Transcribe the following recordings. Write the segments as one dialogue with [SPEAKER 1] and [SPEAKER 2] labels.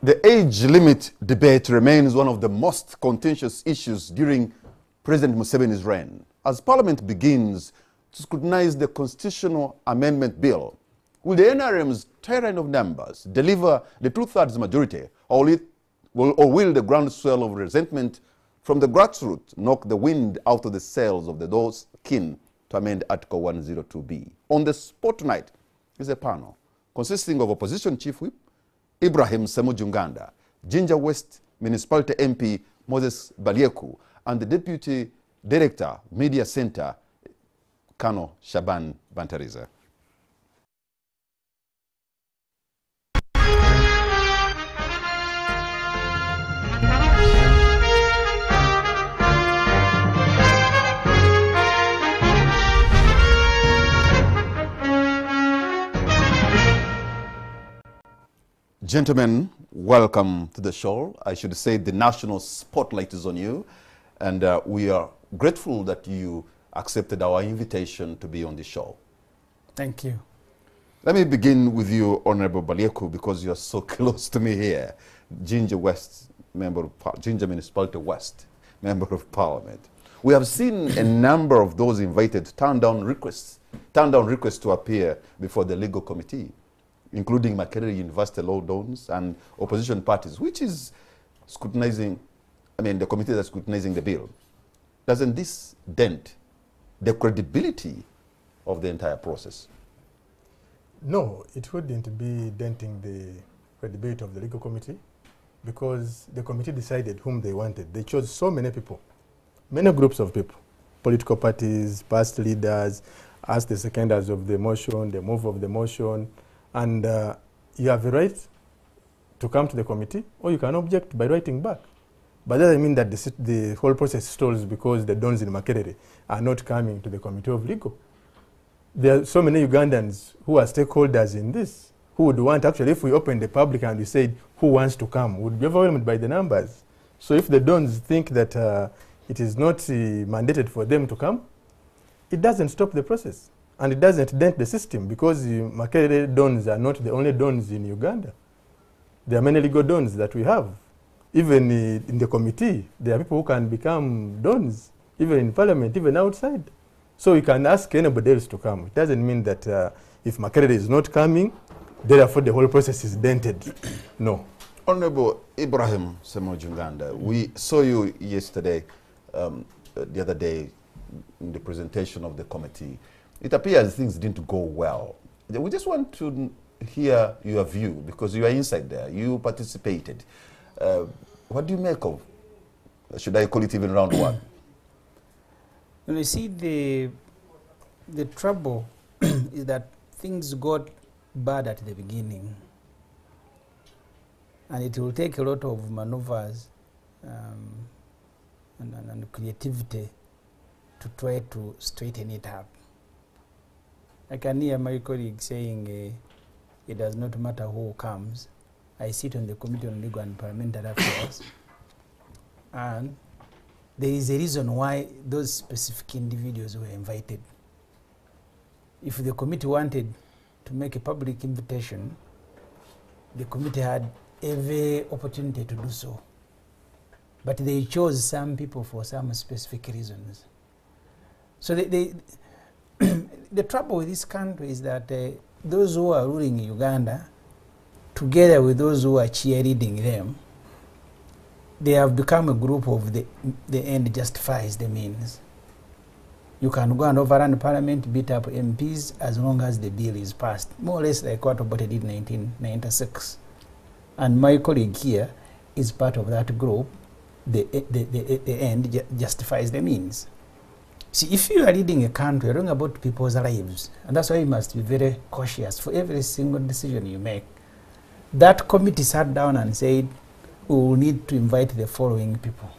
[SPEAKER 1] The age limit debate remains one of the most contentious issues during President Museveni's reign. As Parliament begins to scrutinize the constitutional amendment bill, will the NRM's tyranny of numbers deliver the two-thirds majority, or will the groundswell of resentment from the grassroots knock the wind out of the sails of those keen to amend Article 102B? On the spot tonight is a panel consisting of Opposition Chief Whip Ibrahim Semujunganda, Jinja West Municipality MP Moses Balieku, and the Deputy Director, Media Center, Kano Shaban Bantariza. Gentlemen, welcome to the show. I should say the national spotlight is on you, and we are grateful that you accepted our invitation to be on the show.
[SPEAKER 2] Thank you.
[SPEAKER 1] Let me begin with you, Honorable Balieku, because you're so close to me here. Jinja West, Jinja Municipality West, Member of Parliament. We have seen a number of those invited turn down requests to appear before the legal committee, including Makerere University law dons and opposition parties, which is scrutinizing, the committee that's scrutinizing the bill. Doesn't this dent the credibility of the entire process?
[SPEAKER 3] No, it wouldn't be denting the credibility of the legal committee, because the committee decided whom they wanted. They chose so many people, many groups of people, political parties, past leaders, as the seconders of the motion, the move of the motion, and you have the right to come to the committee, or you can object by writing back. But that doesn't mean that the whole process stalls because the dons in Makerere are not coming to the Committee of Legal. There are so many Ugandans who are stakeholders in this, who would want, actually, if we opened the public and we said, who wants to come, would be overwhelmed by the numbers. So if the dons think that it is not mandated for them to come, it doesn't stop the process. And it doesn't dent the system, because Makerere dons are not the only dons in Uganda. There are many legal dons that we have. Even in the committee, there are people who can become dons, even in parliament, even outside. So you can ask anybody else to come. It doesn't mean that if Makerere is not coming, therefore the whole process is dented. No.
[SPEAKER 1] Honorable Ibrahim Semujunganda, we saw you yesterday, the other day, in the presentation of the committee. It appears things didn't go well. We just want to hear your view, because you are inside there. You participated. What do you make of, should I call it even round one?
[SPEAKER 2] You see, the trouble is that things got bad at the beginning, and it will take a lot of maneuvers and creativity to try to straighten it up. I can hear my colleague saying it does not matter who comes. I sit on the Committee on Legal and Parliamentary Affairs, and there is a reason why those specific individuals were invited. If the committee wanted to make a public invitation, the committee had every opportunity to do so. But they chose some people for some specific reasons. So the trouble with this country is that those who are ruling Uganda, together with those who are cheerleading them, they have become a group of the end justifies the means. You can go and overrun parliament, beat up MPs, as long as the bill is passed, more or less like what Oboth did in 1996. And my colleague here is part of that group. The end justifies the means. See, if you are leading a country, you're talking about people's lives, and that's why you must be very cautious for every single decision you make. That committee sat down and said, we will need to invite the following people.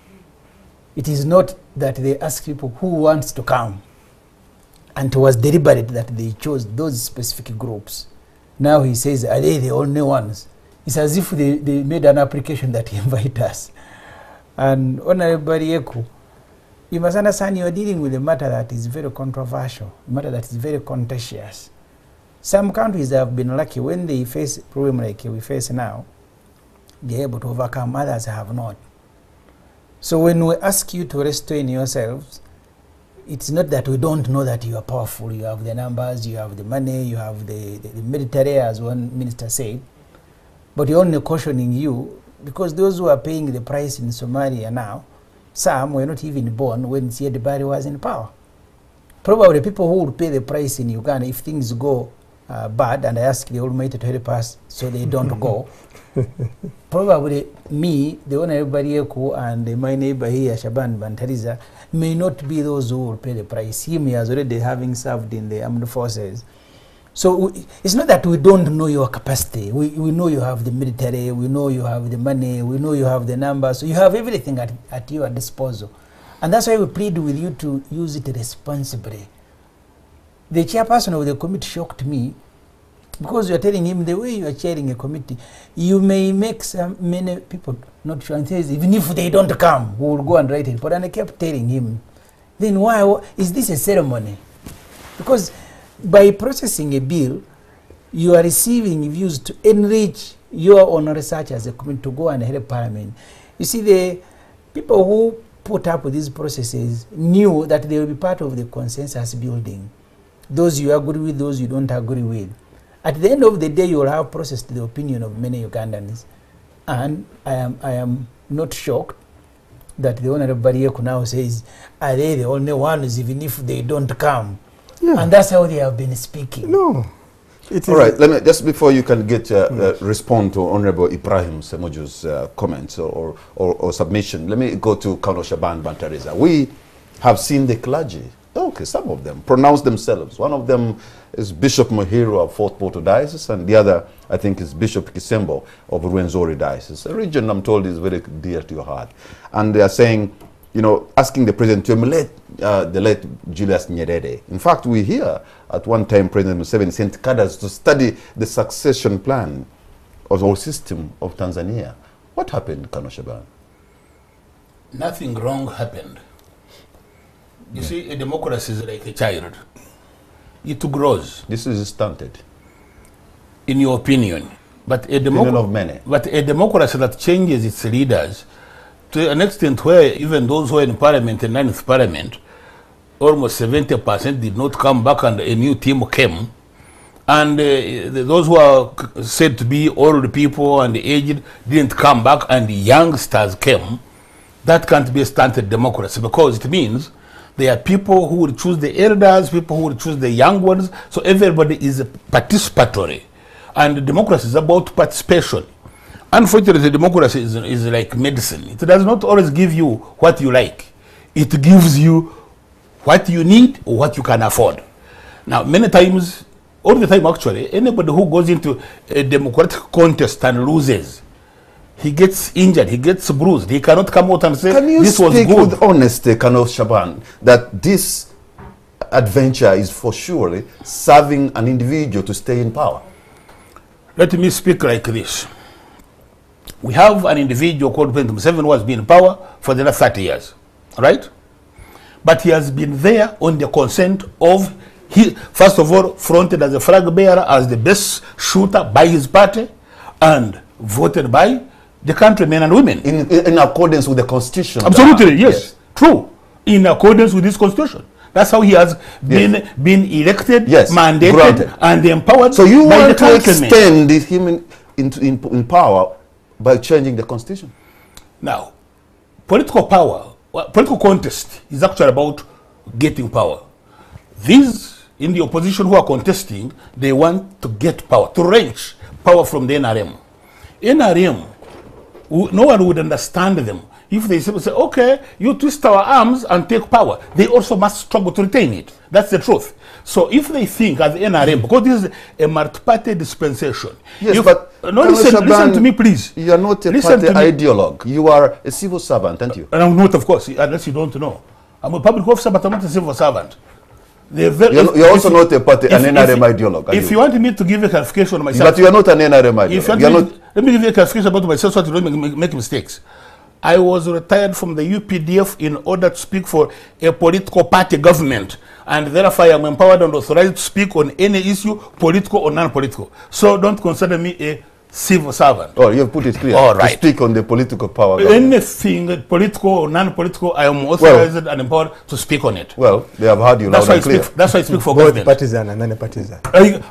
[SPEAKER 2] It is not that they ask people who wants to come, and it was deliberate that they chose those specific groups. Now he says, are they the only ones? It's as if they made an application that invite us. And Honorable Balieku, you must understand you are dealing with a matter that is very controversial, a matter that is very contentious. Some countries have been lucky when they face a problem like we face now. they're able to overcome, others have not. So when we ask you to restrain yourselves, it's not that we don't know that you are powerful, you have the numbers, you have the money, you have the military, as one minister said, but we're only cautioning you because those who are paying the price in Somalia now, some were not even born when Siad Barre was in power. Probably people who will pay the price in Uganda if things go bad, and I ask the Almighty to help us so they don't go. Probably me, the Honorable Barieku, and my neighbor here, Shaban Bantariza, may not be those who will pay the price. Him, he has already having served in the armed forces. So it's not that we don't know your capacity. We know you have the military, we know you have the money, we know you have the numbers. So you have everything at your disposal. And that's why we plead with you to use it responsibly. The chairperson of the committee shocked me because you're telling him the way you are chairing a committee, you may make many people not sure and says, even if they don't come, we will go and write it. But I kept telling him, then why is this a ceremony? Because by processing a bill, you are receiving views to enrich your own research as a committee to go and help Parliament. You see, the people who put up with these processes knew that they will be part of the consensus building. Those you agree with, those you don't agree with. At the end of the day, you will have processed the opinion of many Ugandans. And I am not shocked that the Honorable Barieku now says, are they the only ones even if they don't come? Yeah. And that's how they have been speaking.
[SPEAKER 3] No.
[SPEAKER 1] All right, let me, just before you can get respond to Honorable Ibrahim Semoju's comments or submission, let me go to Colonel Shaban Bantariza. We have seen the clergy, okay, some of them, pronounce themselves. One of them is Bishop Muhiru of Fort Portal Diocese, and the other, I think, is Bishop Kisembo of Rwenzori Diocese, a region I'm told is very dear to your heart. And they are saying, you know, asking the president to emulate the late Julius Nyerere. In fact, we hear at one time President Museveni sent cadres to study the succession plan of the whole system of Tanzania. What happened, Colonel Shaban?
[SPEAKER 4] Nothing wrong happened. You see, a democracy is like a child. It grows.
[SPEAKER 1] This is stunted.
[SPEAKER 4] In your opinion. But a democracy that changes its leaders to an extent where even those who are in parliament, the 9th parliament, almost 70% did not come back and a new team came. And those who are said to be old people and aged didn't come back and the youngsters came. That can't be a stunted democracy because it means there are people who will choose the elders, people who will choose the young ones. So everybody is participatory. And democracy is about participation. Unfortunately, democracy is like medicine. It does not always give you what you like. It gives you what you need or what you can afford. Now, many times, all the time actually, anybody who goes into a democratic contest and loses, he gets injured, he gets bruised. He cannot come out and say, this was good.
[SPEAKER 1] Can you speak with honesty, Colonel Shaban, that this adventure is for surely serving an individual to stay in power?
[SPEAKER 4] Let me speak like this. We have an individual called President Museveni who has been in power for the last 30 years, right? But he has been there on the consent of, first of all, fronted as a flag bearer, as the best shooter by his party, and voted by the countrymen and women.
[SPEAKER 1] In accordance with the constitution.
[SPEAKER 4] Absolutely, yes. True. In accordance with this constitution. That's how he has been elected, mandated, granted, and empowered.
[SPEAKER 1] So you
[SPEAKER 4] by
[SPEAKER 1] want to extend him in power by changing the constitution?
[SPEAKER 4] Now, political power, political contest is actually about getting power. These in the opposition who are contesting, they want to get power, to wrench power from the NRM. NRM, no one would understand them if they say, okay, you twist our arms and take power. They also must struggle to retain it. That's the truth. So if they think as the NRM, because this is a multi-party dispensation.
[SPEAKER 1] Yes, but
[SPEAKER 4] no, listen to me, please.
[SPEAKER 1] You are not a party ideologue. You are a civil servant, aren't you?
[SPEAKER 4] And I'm not, of course, unless you don't know. I'm a public officer, but I'm not a civil servant.
[SPEAKER 1] You're also not a party, an NRM ideologue.
[SPEAKER 4] If you want me to give a clarification on myself.
[SPEAKER 1] But you are not an NRM ideologue.
[SPEAKER 4] Let me give you a clarification about myself so that you don't make mistakes. I was retired from the UPDF in order to speak for a political party government. And therefore I am empowered and authorized to speak on any issue, political or non-political. So don't consider me a civil servant.
[SPEAKER 1] Oh, you have put it clear.
[SPEAKER 4] All right.
[SPEAKER 1] To speak on the political power.
[SPEAKER 4] Anything political or non-political, I am authorized and empowered to speak on it.
[SPEAKER 1] Well, they have heard you loud and clear.
[SPEAKER 4] That's why I speak for
[SPEAKER 3] both
[SPEAKER 4] government.
[SPEAKER 3] partisan and non-partisan.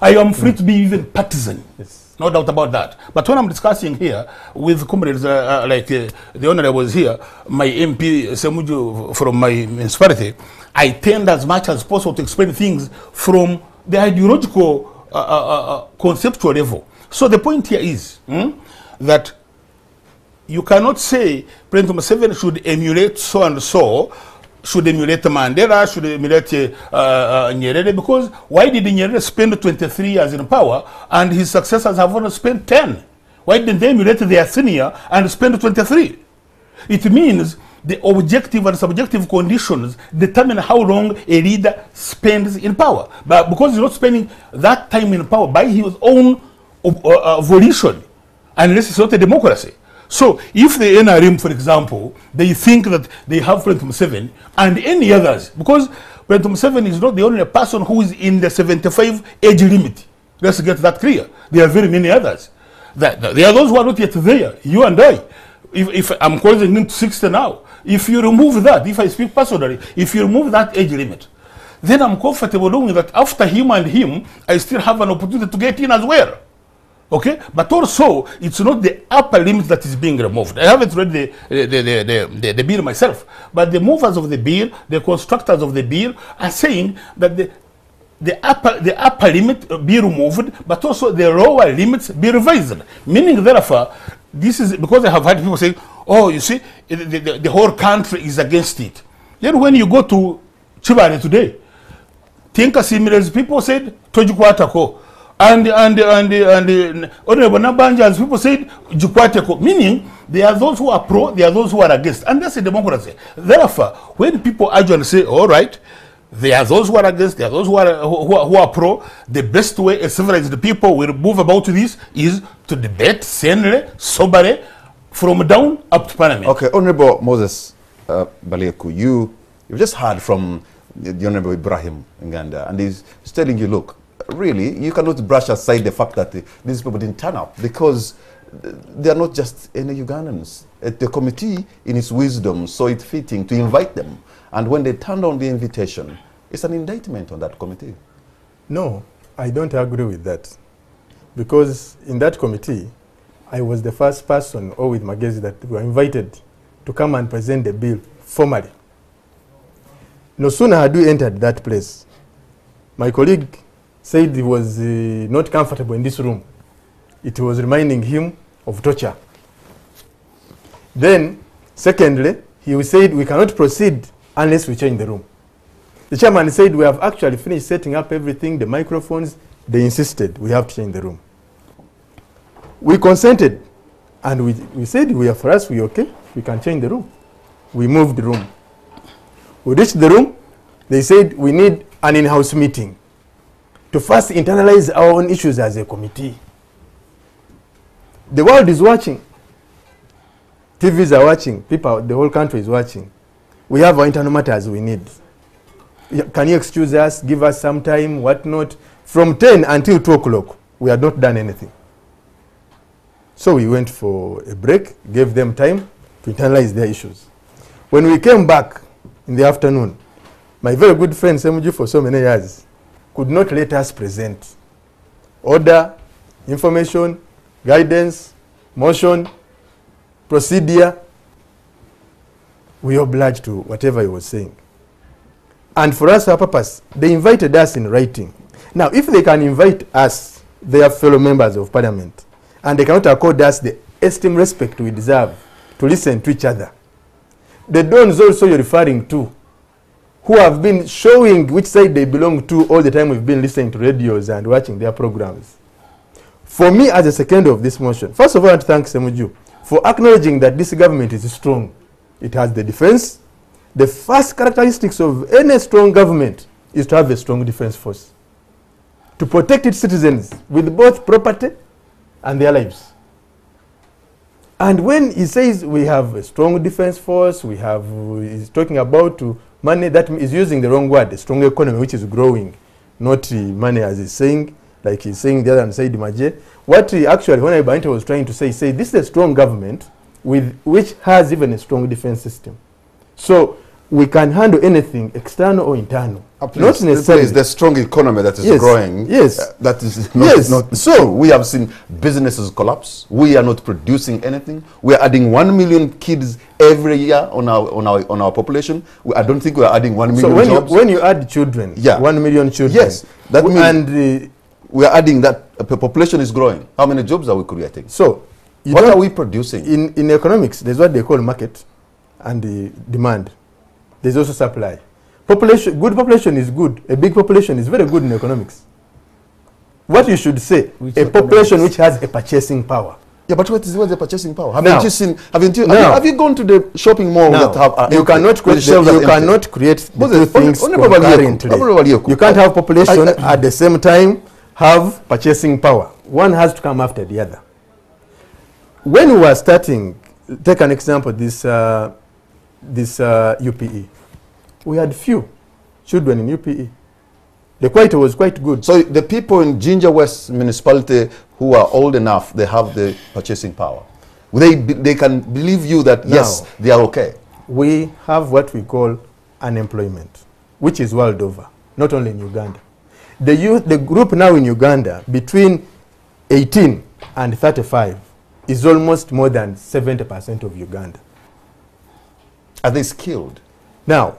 [SPEAKER 4] I am free to be even partisan.
[SPEAKER 3] Yes.
[SPEAKER 4] No doubt about that. But when I'm discussing here with comrades the honorable was here, my MP Semuju from my municipality, I tend as much as possible to explain things from the ideological, conceptual level. So the point here is that you cannot say President Museveni should emulate so and so, should emulate Mandela, should emulate Nyerere, because why did Nyerere spend 23 years in power and his successors have only spent 10? Why didn't they emulate their senior and spend 23? It means the objective and subjective conditions determine how long a leader spends in power. But because he's not spending that time in power by his own volition, unless it's not a democracy. So if the NRM, for example, they think that they have President Museveni and any others, because President Museveni is not the only person who is in the 75 age limit. Let's get that clear. There are very many others. There are those who are not yet there, you and I. If I'm closing into 60 now, if you remove that, if I speak personally, if you remove that age limit, then I'm comfortable knowing that after him and him, I still have an opportunity to get in as well. Okay, but also it's not the upper limit that is being removed. I haven't read the bill myself, but the movers of the bill, the constructors of the bill, are saying that the upper limit be removed, but also the lower limits be revised. Meaning, therefore, this is because I have heard people say, "Oh, you see, the whole country is against it." Then when you go to Chibane today, Tinka Similes, people said Tojukwatako. And Honorable Nabanja's people said Jukwateko, meaning there are those who are pro, there are those who are against, and that's a democracy. Therefore, when people actually say, all right, there are those who are against, there are those who are pro, the best way a civilized people will move about this is to debate sanely, soberly, from down up to Parliament.
[SPEAKER 1] Okay, Honorable Moses Baleku, you've just heard from the Honorable Ibrahim Nganda, and he's telling you, look, really, you cannot brush aside the fact that these people didn't turn up, because they are not just any Ugandans. The committee, in its wisdom, saw it fitting to invite them. And when they turned on the invitation, it's an indictment on that committee.
[SPEAKER 3] No, I don't agree with that. Because in that committee, I was the first person, or with Magezi, that were invited to come and present the bill formally. No sooner had we entered that place, my colleague said he was not comfortable in this room. It was reminding him of torture. Then, secondly, he said we cannot proceed unless we change the room. The chairman said we have actually finished setting up everything, the microphones. They insisted we have to change the room. We consented, and we said for us, we okay, we can change the room. We moved the room. We reached the room. They said we need an in-house meeting to first internalize our own issues as a committee. The world is watching. TVs are watching. People, the whole country is watching. We have our internal matters we need. Can you excuse us, give us some time, whatnot? From 10 until 2 o'clock, we had not done anything. So we went for a break, gave them time to internalize their issues. When we came back in the afternoon, my very good friend Semuju for so many years could not let us present order, information, guidance, motion, procedure. We obliged to whatever he was saying. And for us, our purpose, they invited us in writing. Now, if they can invite us, their fellow members of parliament, and they cannot accord us the esteem, respect we deserve to listen to each other, the dons also you're referring to, who have been showing which side they belong to all the time we've been listening to radios and watching their programs. For me, as a second of this motion, first of all, I want to thank Semuju for acknowledging that this government is strong. It has the defense. The first characteristics of any strong government is to have a strong defense force, to protect its citizens with both property and their lives. And when he says we have a strong defense force, he's talking about money, that is using the wrong word, a strong economy which is growing, not money as he's saying. like he's saying the other and Said Maje. What he actually, when Ibanita was trying to say this is a strong government which has even a strong defense system. So we can handle anything, external or internal. Not necessarily.
[SPEAKER 1] The strong economy that is growing.
[SPEAKER 3] Yes.
[SPEAKER 1] That is not so. We have seen businesses collapse. We are not producing anything. We are adding 1 million kids every year on our population. I don't think we are adding 1 million jobs.
[SPEAKER 3] When you add children, 1 million children.
[SPEAKER 1] Yes. That means we are adding that the population is growing. How many jobs are we creating?
[SPEAKER 3] So
[SPEAKER 1] what are we producing?
[SPEAKER 3] In economics, there's what they call market and the demand. There's also supply. Population, good population is good. A big population is very good in economics. What you should say, a population which has a purchasing power.
[SPEAKER 1] Yeah, but what is the purchasing power? Have you gone to the shopping mall that have
[SPEAKER 3] you cannot create the two things concurrently. You can't have population at the same time have purchasing power. One has to come after the other. When we were starting, take an example, this UPE. We had few children in UPE. The quality was quite good.
[SPEAKER 1] So the people in Ginger West municipality who are old enough, they have the purchasing power. They can believe you that now, yes, they are okay.
[SPEAKER 3] We have what we call unemployment, which is world over, not only in Uganda. The group now in Uganda between 18 and 35 is almost more than 70% of Uganda.
[SPEAKER 1] Are they skilled?
[SPEAKER 3] Now,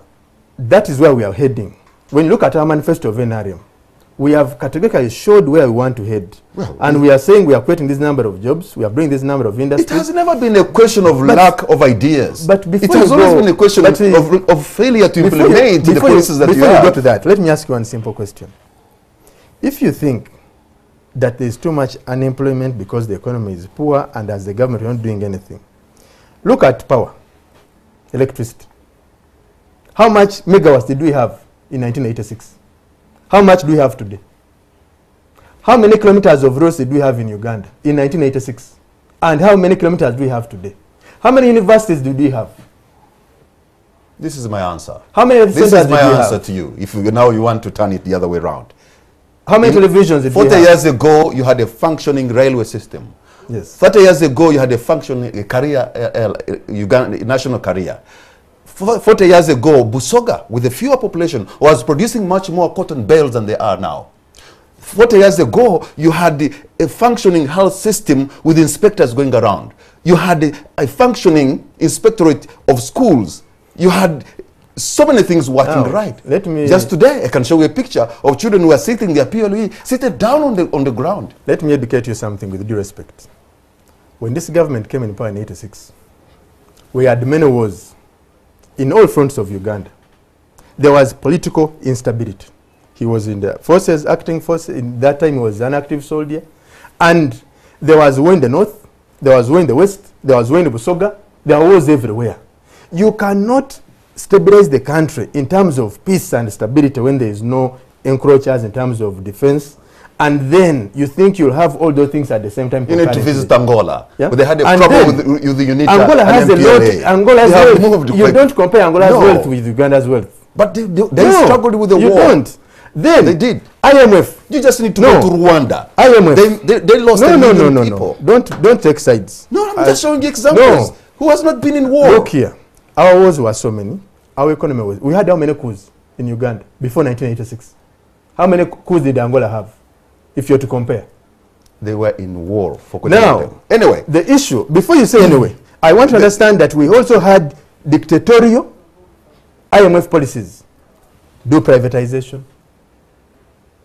[SPEAKER 3] that is where we are heading. When you look at our manifesto of NRM, we have categorically showed where we want to head. Well, and we are saying we are creating this number of jobs, we are bringing this number of industries.
[SPEAKER 1] It has never been a question of lack of ideas.
[SPEAKER 3] But
[SPEAKER 1] it has always been a question of failure to implement the policies that you have.
[SPEAKER 3] Before you go to that, let me ask you one simple question. If you think that there is too much unemployment because the economy is poor and as the government is not doing anything, look at power, electricity. How much megawatts did we have in 1986? How much do we have today? How many kilometers of roads did we have in Uganda in 1986? And how many kilometers do we have today? How many universities did we have?
[SPEAKER 1] This is my answer.
[SPEAKER 3] How many
[SPEAKER 1] This is my answer to you. If now you want to turn it the other way around.
[SPEAKER 3] How many televisions did we have?
[SPEAKER 1] 40 years ago, you had a functioning railway system.
[SPEAKER 3] Yes.
[SPEAKER 1] 30 years ago, you had a functioning Uganda national career. 40 years ago, Busoga, with a fewer population, was producing much more cotton bales than they are now. 40 years ago, you had a functioning health system with inspectors going around. You had a functioning inspectorate of schools. You had so many things working right. Just today, I can show you a picture of children who are sitting their PLE, seated down on the ground.
[SPEAKER 3] Let me educate you something with due respect. When this government came in power in 86, we had many wars in all fronts of Uganda. There was political instability. He was in the forces, acting force. In that time, he was an active soldier. And there was war in the north, there was war in the west, there was war in Busoga, there was everywhere. You cannot stabilize the country in terms of peace and stability when there is no encroachers in terms of defense, and then you think you'll have all those things at the same time.
[SPEAKER 1] You need to visit Angola. Yeah? But they had a problem with the UNITA.
[SPEAKER 3] Angola has a lot. Angola's wealth. You don't compare Angola's wealth with Uganda's wealth.
[SPEAKER 1] But they struggled with the war.
[SPEAKER 3] You don't. Then
[SPEAKER 1] they did.
[SPEAKER 3] IMF.
[SPEAKER 1] You just need to go to Rwanda.
[SPEAKER 3] IMF.
[SPEAKER 1] They lost a million people.
[SPEAKER 3] Don't take sides.
[SPEAKER 1] No, I'm just showing you examples. No. Who has not been in war?
[SPEAKER 3] Look here. Our wars were so many. Our economy was. We had how many coups in Uganda before 1986? How many coups did Angola have? If you're to compare.
[SPEAKER 1] They were in war for
[SPEAKER 3] now. Anyway, the issue, before you say anyway, I want to understand that we also had dictatorial IMF policies. Do privatization.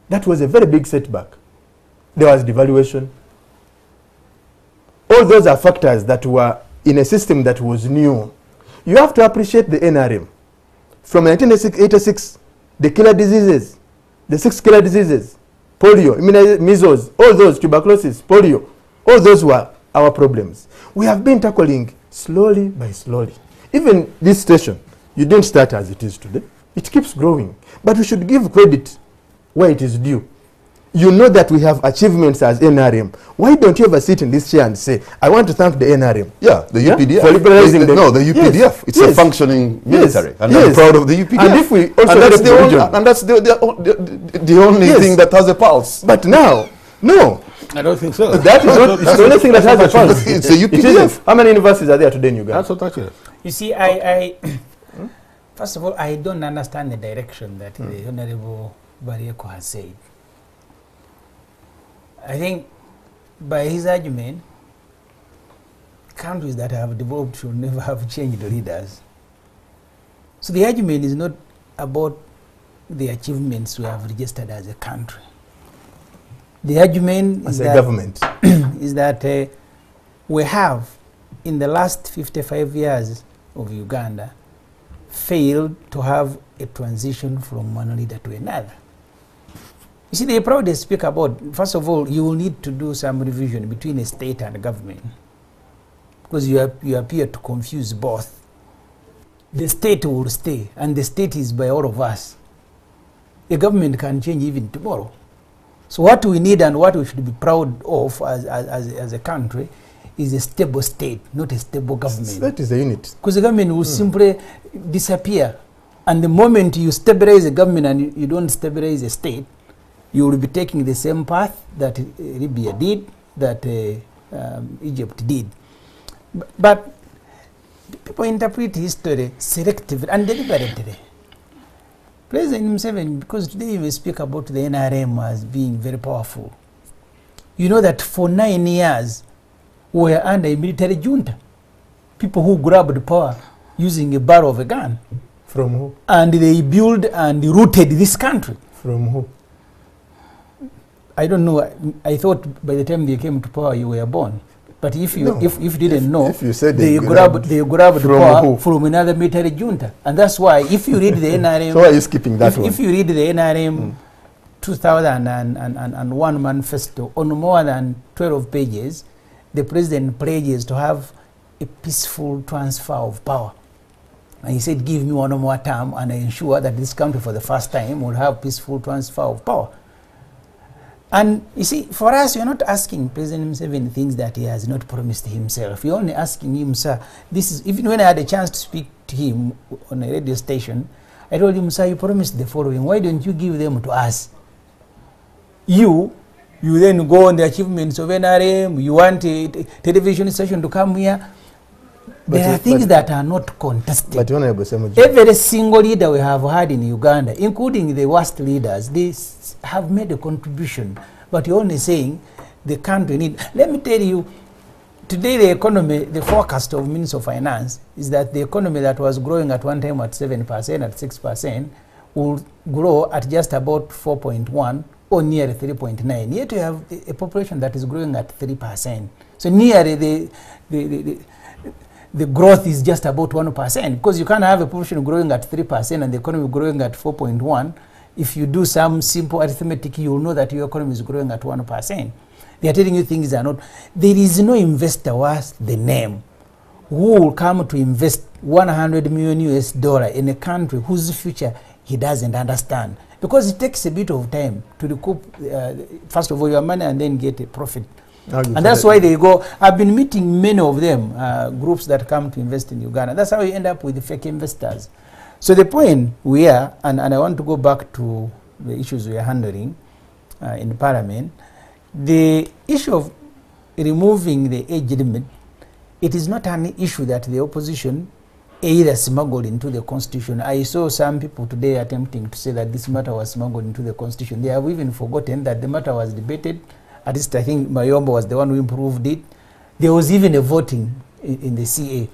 [SPEAKER 3] That was a very big setback. There was devaluation. All those are factors that were in a system that was new. You have to appreciate the NRM. From 1986, the killer diseases, the 6 killer diseases, polio, measles, all those, tuberculosis, polio, all those were our problems. We have been tackling slowly by slowly. Even this station, you didn't start as it is today. It keeps growing. But we should give credit where it is due. you know that we have achievements as NRM. Why don't you ever sit in this chair and say, I want to thank the NRM?
[SPEAKER 1] Yeah, the UPDF.
[SPEAKER 3] For liberalizing the...
[SPEAKER 1] No, the UPDF.
[SPEAKER 3] Yes.
[SPEAKER 1] It's a functioning military. And I'm proud of the UPDF.
[SPEAKER 3] And if we also
[SPEAKER 1] that's the only thing that has a pulse.
[SPEAKER 3] But now, no.
[SPEAKER 4] I don't think so.
[SPEAKER 3] That is not, it's the only thing that has a pulse.
[SPEAKER 1] It's a UPDF.
[SPEAKER 3] How many universities are there today in Uganda?
[SPEAKER 4] That's what actually.
[SPEAKER 2] You see, I first of all, I don't understand the direction that the Honorable Barieko has said. I think by his argument, countries that have developed should never have changed leaders. So the argument is not about the achievements we have registered as a country. The argument
[SPEAKER 3] as
[SPEAKER 2] is
[SPEAKER 3] a
[SPEAKER 2] that
[SPEAKER 3] government
[SPEAKER 2] is that we have, in the last 55 years of Uganda, failed to have a transition from one leader to another. You see, they probably speak about, first of all, you will need to do some revision between a state and a government, because you appear to confuse both. The state will stay, and the state is by all of us. A government can change even tomorrow. So what we need and what we should be proud of as a country is a stable state, not a stable government.
[SPEAKER 3] That is the unit.
[SPEAKER 2] Because the government will simply disappear. And the moment you stabilize the government and you don't stabilize the state, you will be taking the same path that Libya did, that Egypt did. But people interpret history selectively and deliberately. President Museveni, because today we speak about the NRM as being very powerful. You know that for 9 years, we were under a military junta. People who grabbed power using a barrel of a gun.
[SPEAKER 3] From who? And
[SPEAKER 2] they built and rooted this country.
[SPEAKER 3] From who?
[SPEAKER 2] I don't know. I thought by the time they came to power, you were born. But if you didn't know,
[SPEAKER 3] if you said
[SPEAKER 2] they grabbed power from another military junta, and that's why if you read the NRM,
[SPEAKER 3] so why are you skipping that one?
[SPEAKER 2] If you read the NRM 2001 manifesto on more than 12 pages, the president pledges to have a peaceful transfer of power. And he said, give me one more term and I ensure that this country for the first time will have peaceful transfer of power. And you see, for us, we're not asking President Museveni things that he has not promised himself. We're only asking him, sir, this is, even when I had a chance to speak to him on a radio station, I told him, sir, you promised the following. Why don't you give them to us? You then go on the achievements of NRM, you want a television station to come here. There are things that are not contested.
[SPEAKER 3] But
[SPEAKER 2] every single leader we have had in Uganda, including the worst leaders, they have made a contribution. But you're only saying the country need. Let me tell you, today the economy, the forecast of Minister of Finance is that the economy that was growing at one time at 7%, at 6%, will grow at just about 4.1 or near 3.9. Yet you have a population that is growing at 3%. So nearly the growth is just about 1%, because you can't have a population growing at 3% and the economy growing at 4.1. If you do some simple arithmetic, you will know that your economy is growing at 1%. They are telling you things are not. There is no investor worth the name who will come to invest $100 million in a country whose future he doesn't understand. Because it takes a bit of time to recoup, first of all, your money and then get a profit. And that's why they go. I've been meeting many of them, groups that come to invest in Uganda. That's how you end up with the fake investors. So the point we are, and I want to go back to the issues we are handling in Parliament, the issue of removing the age limit, it is not an issue that the opposition either smuggled into the constitution. I saw some people today attempting to say that this matter was smuggled into the constitution. They have even forgotten that the matter was debated. At least I think Mayombo was the one who improved it. There was even a voting in the CA.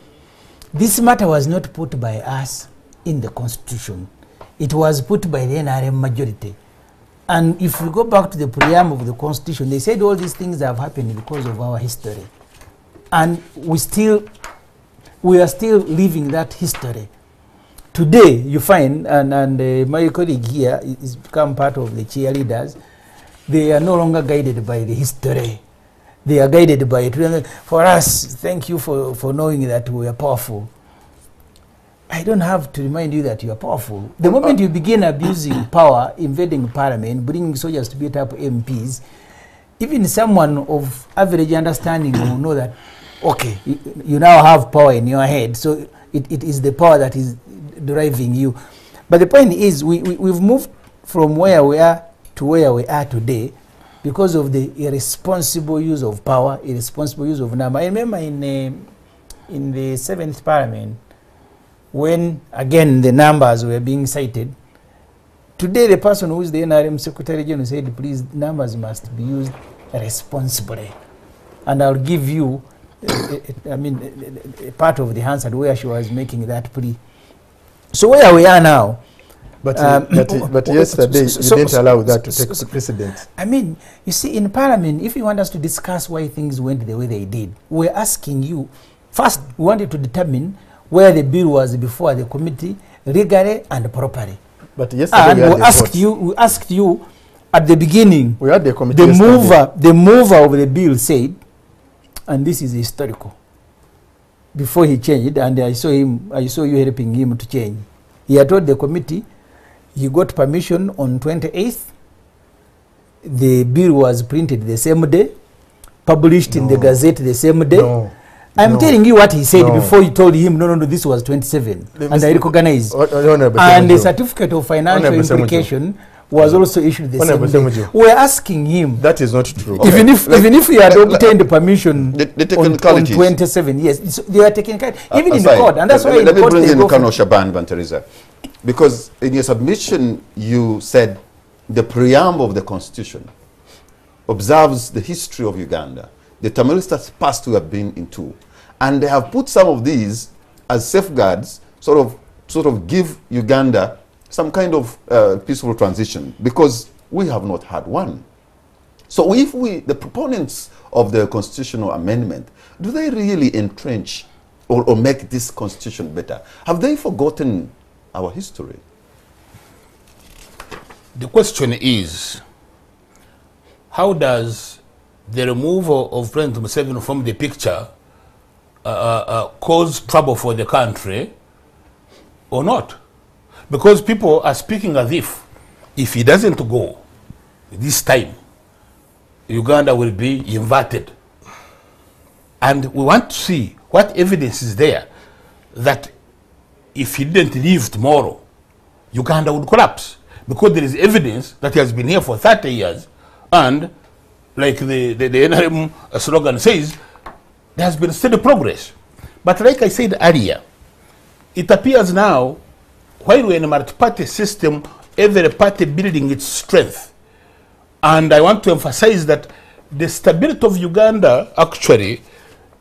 [SPEAKER 2] This matter was not put by us in the constitution. It was put by the NRM majority. And if we go back to the preamble of the constitution, they said all these things have happened because of our history. And we are still living that history. Today, you find, and my colleague here is become part of the cheerleaders, they are no longer guided by the history. They are guided by it. For us, thank you for knowing that we are powerful. I don't have to remind you that you are powerful. The moment you begin abusing power, invading parliament, bringing soldiers to beat up MPs, even someone of average understanding will know that, okay, you now have power in your head, so it is the power that is driving you. But the point is, we've moved from where we are to where we are today because of the irresponsible use of power, irresponsible use of number. I remember in the 7th Parliament, when, again, the numbers were being cited, today the person who is the NRM Secretary General said, please, numbers must be used responsibly. And I'll give you, a part of the answer where she was making that plea. So where we are now.
[SPEAKER 3] But yesterday you didn't allow that to take precedence.
[SPEAKER 2] I mean, you see, in Parliament, if you want us to discuss why things went the way they did, we're asking you, first, we wanted to determine where the bill was before the committee, legally and properly.
[SPEAKER 3] But yesterday
[SPEAKER 2] and we asked you at the beginning,
[SPEAKER 3] we had the committee
[SPEAKER 2] the mover of the bill said, and this is historical, before he changed, and I saw you helping him to change. He had told the committee he got permission on 28th. The bill was printed the same day, published in the Gazette the same day. I'm telling you what he said before you told him, no, this was 27. And I recognize. And the certificate of financial implication was also issued the same day. We're asking him.
[SPEAKER 3] That is not true.
[SPEAKER 2] Okay. Even if he had obtained permission on 27, yes, they are taking even in the court. And that's why
[SPEAKER 1] let me bring in Colonel Shaban Banteriza. Because in your submission, you said the preamble of the Constitution observes the history of Uganda, the Tamilistas past we have been into. And they have put some of these as safeguards, sort of give Uganda some kind of peaceful transition, because we have not had one. So if the proponents of the constitutional amendment, do they really entrench or make this constitution better? Have they forgotten our history?
[SPEAKER 4] The question is, how does the removal of President Museveni from the picture cause trouble for the country or not? Because people are speaking as if he doesn't go this time, Uganda will be inverted. And we want to see what evidence is there that if he didn't leave tomorrow, Uganda would collapse. Because there is evidence that he has been here for 30 years, and like the NRM slogan says, there has been steady progress. But like I said earlier, it appears now, while we're in a multi-party system, every party building its strength. And I want to emphasize that the stability of Uganda actually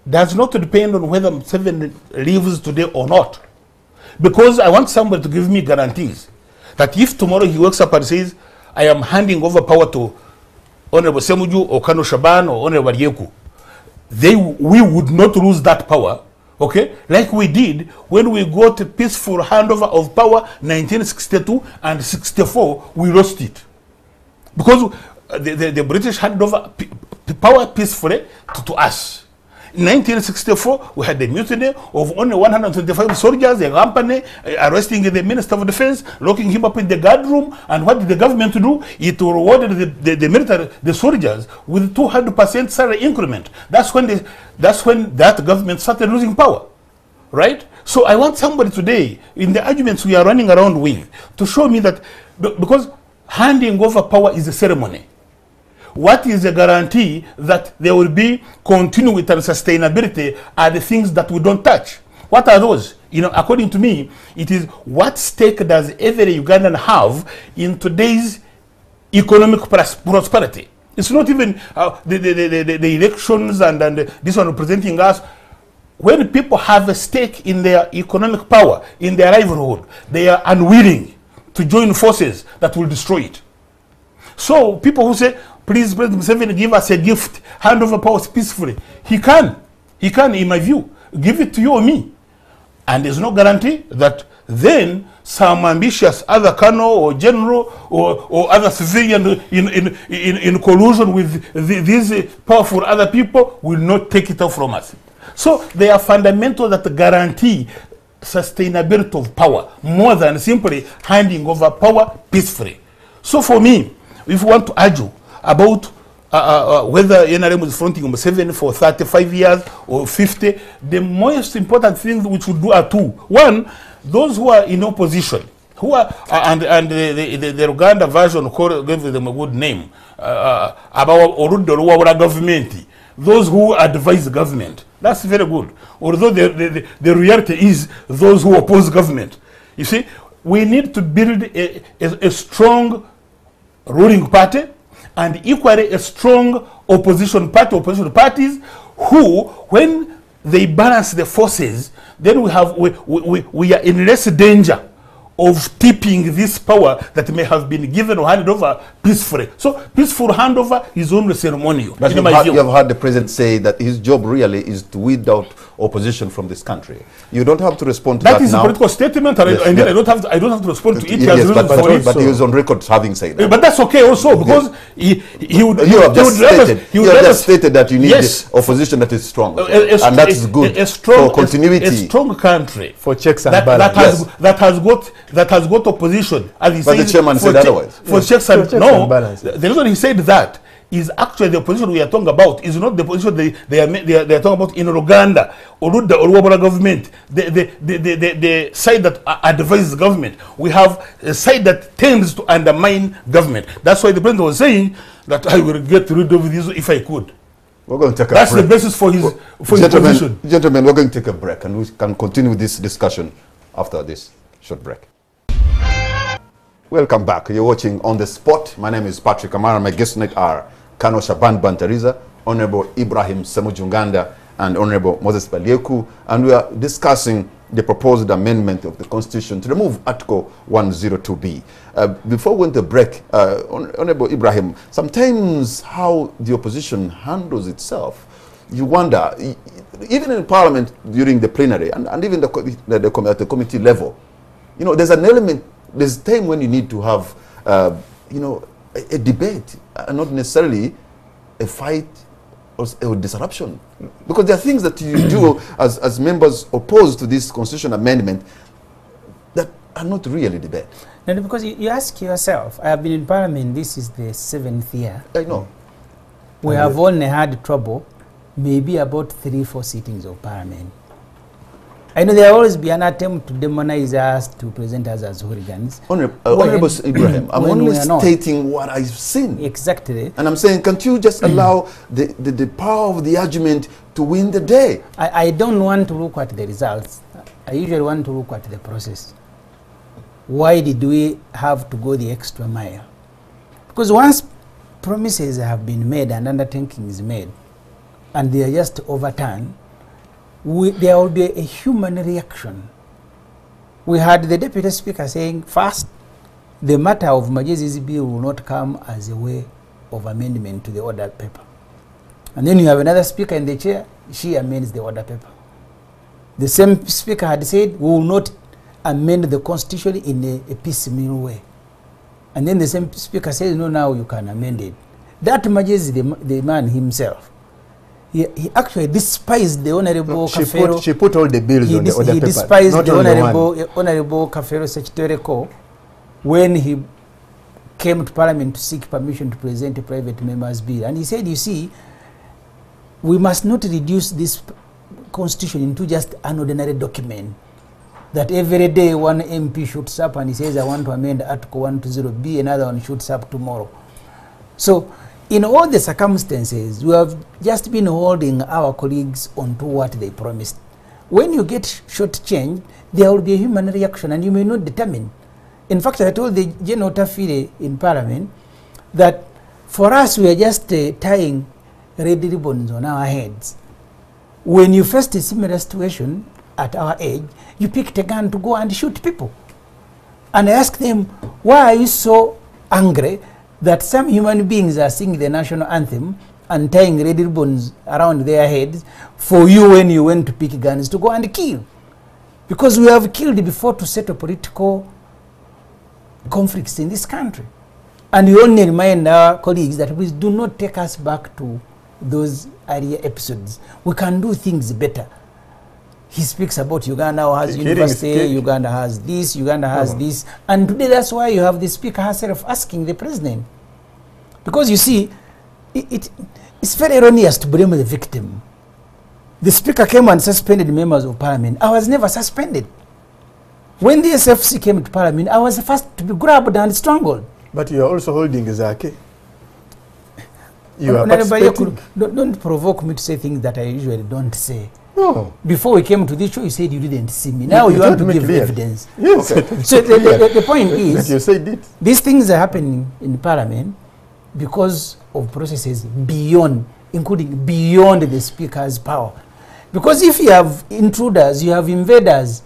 [SPEAKER 4] does not depend on whether Museveni leaves today or not. Because I want somebody to give me guarantees that if tomorrow he wakes up and says, I am handing over power to Honorable Semuju or Kano Shaban or Honorable Yeku, we would not lose that power, okay? Like we did when we got a peaceful handover of power 1962 and 64, we lost it. Because the British handed over power peacefully to us. In 1964, we had the mutiny of only 125 soldiers, a company, arresting the Minister of Defense, locking him up in the guard room. And what did the government do? It rewarded the soldiers with 200% salary increment. That's when that government started losing power, right? So I want somebody today, in the arguments we are running around with, to show me that, because handing over power is a ceremony. What is the guarantee that there will be continuity and sustainability are the things that we don't touch? What are those? You know, according to me, it is what stake does every Ugandan have in today's economic prosperity? It's not even the elections and this one representing us. When people have a stake in their economic power, in their livelihood, they are unwilling to join forces that will destroy it. So people who say, please, President Museveni, give us a gift, hand over powers peacefully. He can, in my view, give it to you or me. And there's no guarantee that then some ambitious other colonel or general or other civilian in collusion with these powerful other people will not take it off from us. So they are fundamental that guarantee sustainability of power more than simply handing over power peacefully. So for me, if we want to argue about whether NRM is fronting Museveni for 35 years or 50, the most important things we should do are two. One, those who are in opposition, who are and the Uganda version gave them a good name about government. Those who advise the government, that's very good. Although the reality is those who oppose government. You see, we need to build a strong ruling party and equally a strong opposition parties who, when they balance the forces, then we are in less danger of tipping this power that may have been given or handed over peacefully. So peaceful handover is only ceremonial.
[SPEAKER 1] But you have heard the president say that his job really is to weed out opposition from this country. You don't have to respond to that now.
[SPEAKER 4] That is a political statement, and
[SPEAKER 1] yes,
[SPEAKER 4] I don't have to respond to it.
[SPEAKER 1] Yes, but he was on record having said that.
[SPEAKER 4] But that's okay also, because he would...
[SPEAKER 1] You have just stated that you need the opposition that is strong. And that is good for continuity.
[SPEAKER 4] A strong country.
[SPEAKER 3] For checks and balances.
[SPEAKER 4] That has got opposition. As he
[SPEAKER 1] but
[SPEAKER 4] says,
[SPEAKER 1] the chairman said otherwise.
[SPEAKER 4] For checks and balances. The reason he said that is actually the opposition we are talking about is not the opposition they are talking about in Uganda or the Oluwabula government, the side that advises government. We have a side that tends to undermine government. That's why the president was saying that I will get rid of this if I could.
[SPEAKER 1] We're going to take a
[SPEAKER 4] That's
[SPEAKER 1] break.
[SPEAKER 4] the basis for his position.
[SPEAKER 1] Gentlemen, we're going to take a break, and we can continue this discussion after this short break. Welcome back. You're watching On the Spot. My name is Patrick Amara. My guests tonight are Kano Shaban Bantariza, Honorable Ibrahim Semujunganda, and Honorable Moses Balieku, and we are discussing the proposed amendment of the Constitution to remove Article 102B. Before we went to break, Honorable Ibrahim, sometimes how the opposition handles itself, you wonder, even in Parliament during the plenary and even at the committee level, you know, there's an element, there's a time when you need to have, you know, a debate, and not necessarily a fight or a disruption. Because there are things that you do as members opposed to this constitution amendment that are not really debate.
[SPEAKER 2] No, because you ask yourself, I have been in Parliament, this is the 7th year.
[SPEAKER 1] I know.
[SPEAKER 2] We have only had trouble, maybe about 3-4 sittings of Parliament. I know there will always be an attempt to demonize us, to present us as hooligans.
[SPEAKER 1] Honorable Ibrahim, I'm only stating what I've seen.
[SPEAKER 2] Exactly.
[SPEAKER 1] And I'm saying, can't you just allow the power of the argument to win the day?
[SPEAKER 2] I don't want to look at the results. I usually want to look at the process. Why did we have to go the extra mile? Because once promises have been made and undertakings made, and they are just overturned, there will be a human reaction. We had the Deputy Speaker saying, first, the matter of Majezi's bill will not come as a way of amendment to the order paper. And then you have another speaker in the chair, she amends the order paper. The same speaker had said, we will not amend the constitution in a piecemeal way. And then the same speaker says, no, now you can amend it. That Majezi, the man himself, he actually despised the Honorable Kafero.
[SPEAKER 3] She put all the bills on the order paper.
[SPEAKER 2] He despised the Honorable Kafero Sechitoreko when he came to Parliament to seek permission to present a private member's bill. And he said, you see, we must not reduce this constitution into just an ordinary document that every day one MP shoots up and he says, I want to amend Article 120B, another one shoots up tomorrow. So, in all the circumstances, we have just been holding our colleagues onto what they promised. When you get shortchanged, there will be a human reaction and you may not determine. In fact, I told the General Tafire in Parliament that for us, we are just tying red ribbons on our heads. When you face a similar situation at our age, you picked a gun to go and shoot people. And I asked them, why are you so angry that some human beings are singing the national anthem and tying red ribbons around their heads for you when you went to pick guns to go and kill? Because we have killed before to settle political conflicts in this country. And we only remind our colleagues that please do not take us back to those earlier episodes. We can do things better. He speaks about Uganda now has university, Uganda has this, Uganda has this. And today that's why you have the speaker herself asking the president. Because you see, it's very erroneous to blame the victim. The speaker came and suspended members of parliament. I was never suspended. When the SFC came to parliament, I was the first to be grabbed and strangled. But you are also holding Zake. You are participating. Don't provoke me to say things that I usually don't say. No. Before we came to this show, you said you didn't see me. Now you want to give evidence. Yes. Okay. So the point is, you said it. These things are happening in parliament because of processes beyond, including beyond the speaker's power. Because if you have intruders, you have invaders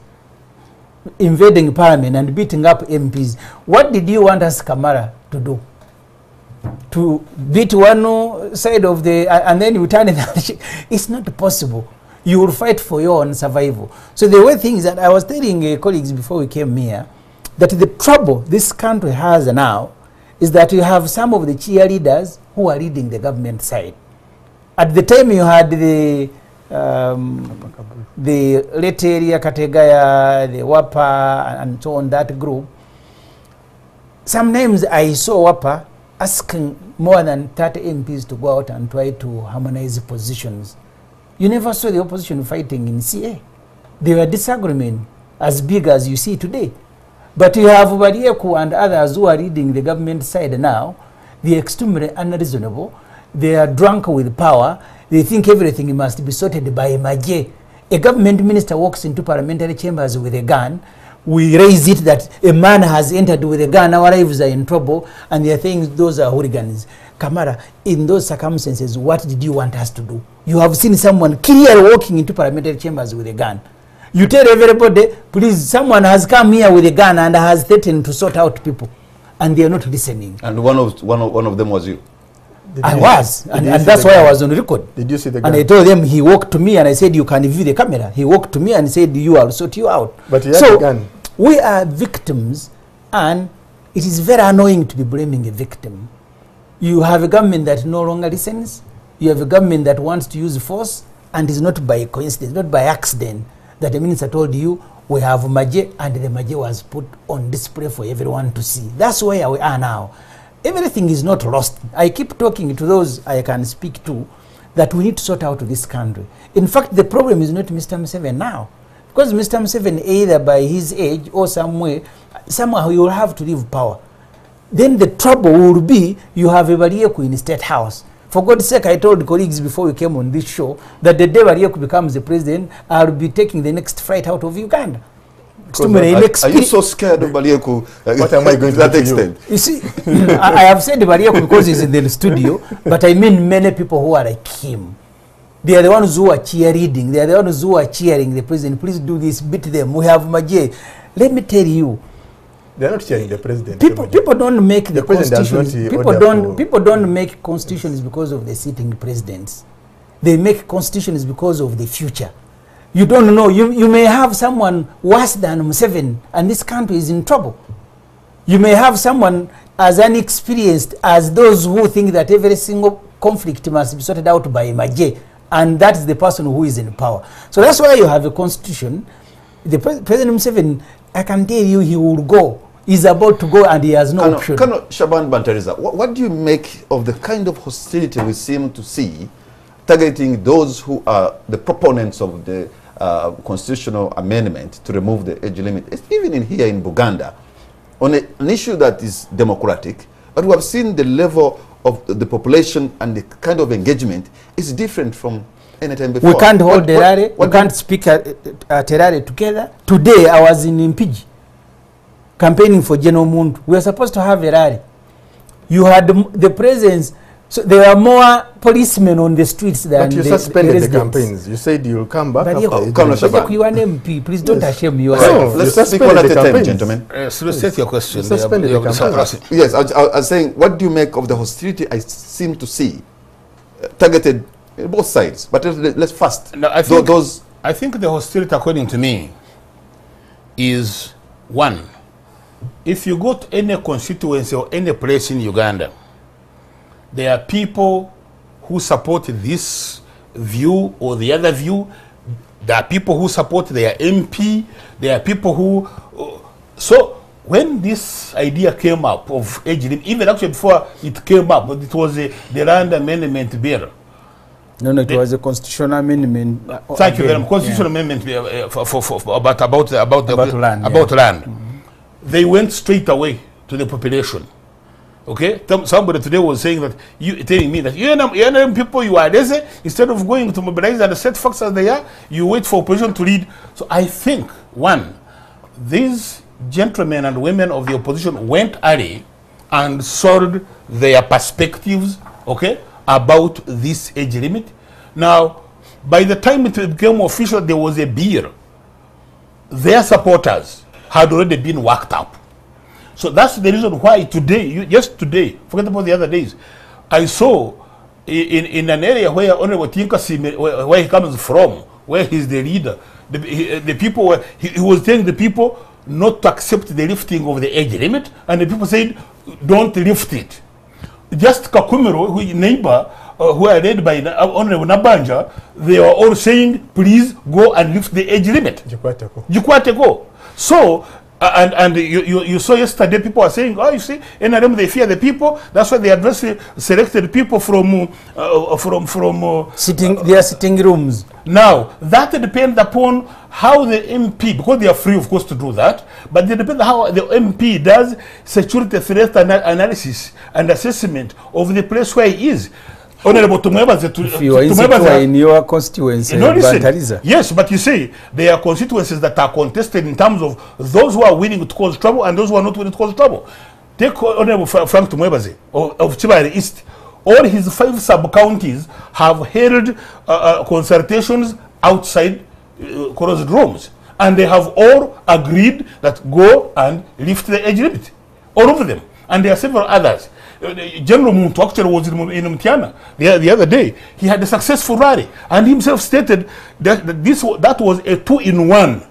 [SPEAKER 2] invading parliament and beating up MPs, what did you want us, Kamara, to do? To beat one side of the, and then you turn it. It's not possible. You will fight for your own survival. So there were things that I was telling colleagues before we came here, that the trouble this country has now is that you have some of the cheerleaders who are leading the government side. At the time you had the late area Kategaya, the WAPA, and so on, that group. Sometimes I saw WAPA asking more than 30 MPs to go out and try to harmonize positions. You never saw the opposition fighting in CA. There were disagreements as big as you see today. But you have Barieku and others who are leading the government side now. They are extremely unreasonable. They are drunk with power. They think everything must be sorted by Maje. A government minister walks into parliamentary chambers with a gun. We raise it that a man has entered with a gun, our lives are in trouble, and they are saying those are hooligans. Kamara, in those circumstances, what did you want us to do? You have seen someone clearly walking into parliamentary chambers with a gun. You tell everybody, please, someone has come here with a gun and has threatened to sort out people, and they are not listening. And one of them was you. I was, and that's why I was on record. Did you see the gun? And I told them, he walked to me and I said, you can view the camera. He walked to me and said, I'll sort you out. But he had the gun. We are victims, and it is very annoying to be blaming a victim. You have a government that no longer listens. You have a government that wants to use force, and it's not by coincidence, not by accident, that the minister told you, we have Maje, and the Maje was put on display for everyone to see. That's where we are now. Everything is not lost. I keep talking to those I can speak to that we need to sort out this country. In fact, the problem is not Mr. Museveni now. Because Mr. Museveni, either by his age or somehow he will have to leave power. Then the trouble will be you have a Barieku in the State House. For God's sake, I told colleagues before we came on this show that the day Barieku becomes the president, I'll be taking the next flight out of Uganda. Are you so scared of Barieku? What am I going to that extent? You see, I have said Barieku because he's in the studio, but I mean many people who are like him. They are the ones who are cheerleading. They are the ones who are cheering the president. Please do this, beat them. We have Maje. Let me tell you. They are not cheering the president. People don't make the constitutions. People don't make constitutions because of the sitting presidents. They make constitutions because of the future. You don't know. You may have someone worse than Museveni, and this country is in trouble. You may have someone as inexperienced as those who think that every single conflict must be sorted out by Maje, and that is the person who is in power. So that's why you have a constitution. The President Museveni, I can tell you, he will go. He's about to go, and he has no option. Shaban Bantariza, what do you make of the kind of hostility we seem to see targeting those who are the proponents of the constitutional amendment to remove the age limit? It's even in here in Buganda, on an issue that is democratic, but we have seen the level of the population and the kind of engagement is different from any time before. We can't hold Terare, we can't speak Terare together. Today I was in Impiji campaigning for General Muntu. We were supposed to have a rally. You had the presence. So there are more policemen on the streets than the residents. But you suspended the campaigns. You said you'll come back after. You are an MP. Please don't ashame yourself. Let's speak one at a time, gentlemen. So take your question. Suspended the campaigns. Yes, I was saying, what do you make of the hostility I seem to see targeted both sides? But let's first. No, I think the hostility, according to me, is one. If you go to any constituency or any place in Uganda, there are people who support this view or the other view
[SPEAKER 4] There are people who support their MP. There are people who... so when this idea came up of age limit, even actually before it came up, it was the Land Amendment Bill.
[SPEAKER 2] No, it was a constitutional amendment.
[SPEAKER 4] Thank you very much. Constitutional amendment about land. About land. They went straight away to the population. Okay, somebody today was saying that telling me that you people, you are lazy. Instead of going to mobilize and set facts as they are, you wait for opposition to lead. So I think these gentlemen and women of the opposition went early and sold their perspectives, okay, about this age limit. Now, by the time it became official, there was a bill. Their supporters had already been worked up. So that's the reason why today, just today, forget about the other days, I saw in an area where Honorable Tinkasi, where he comes from, where he's the leader, the people were, he was telling the people not to accept the lifting of the age limit, and the people said, don't lift it. Just Kakumero, who neighbor, who are led by Honorable Nabanja, they are all saying, please go and lift the age limit. Jikwate go. So, and you saw yesterday people are saying, oh, you see, NRM, they fear the people. That's why they address selected people from
[SPEAKER 2] their sitting rooms.
[SPEAKER 4] Now, that depends upon how the MP, because they are free, of course, to do that, but it depends how the MP does security threat analysis and assessment of the place where he is. Honorable
[SPEAKER 2] if you are in your constituency,
[SPEAKER 4] yes, but you see, there are constituencies that are contested in terms of those who are willing to cause trouble and those who are not willing to cause trouble. Take Honorable Frank Tumwebaze of Chibari East. All his 5 sub-counties have held consultations outside closed rooms, and they have all agreed that go and lift the age limit. All of them. And there are several others. General Muntu actually was in Mtiana the other day. He had a successful rally, and himself stated that that was a 2-in-1,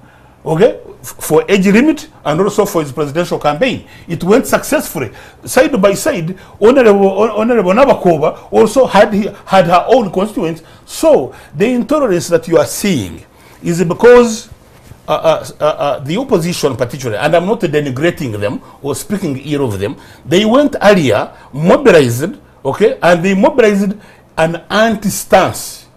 [SPEAKER 4] okay, for age limit and also for his presidential campaign. It went successfully. Side by side, Honorable Nabakoba also had her own constituents. So the intolerance that you are seeing is because the opposition particularly, and I'm not denigrating them or speaking ill of them, they went earlier, mobilized, okay, and they mobilized an anti-stance,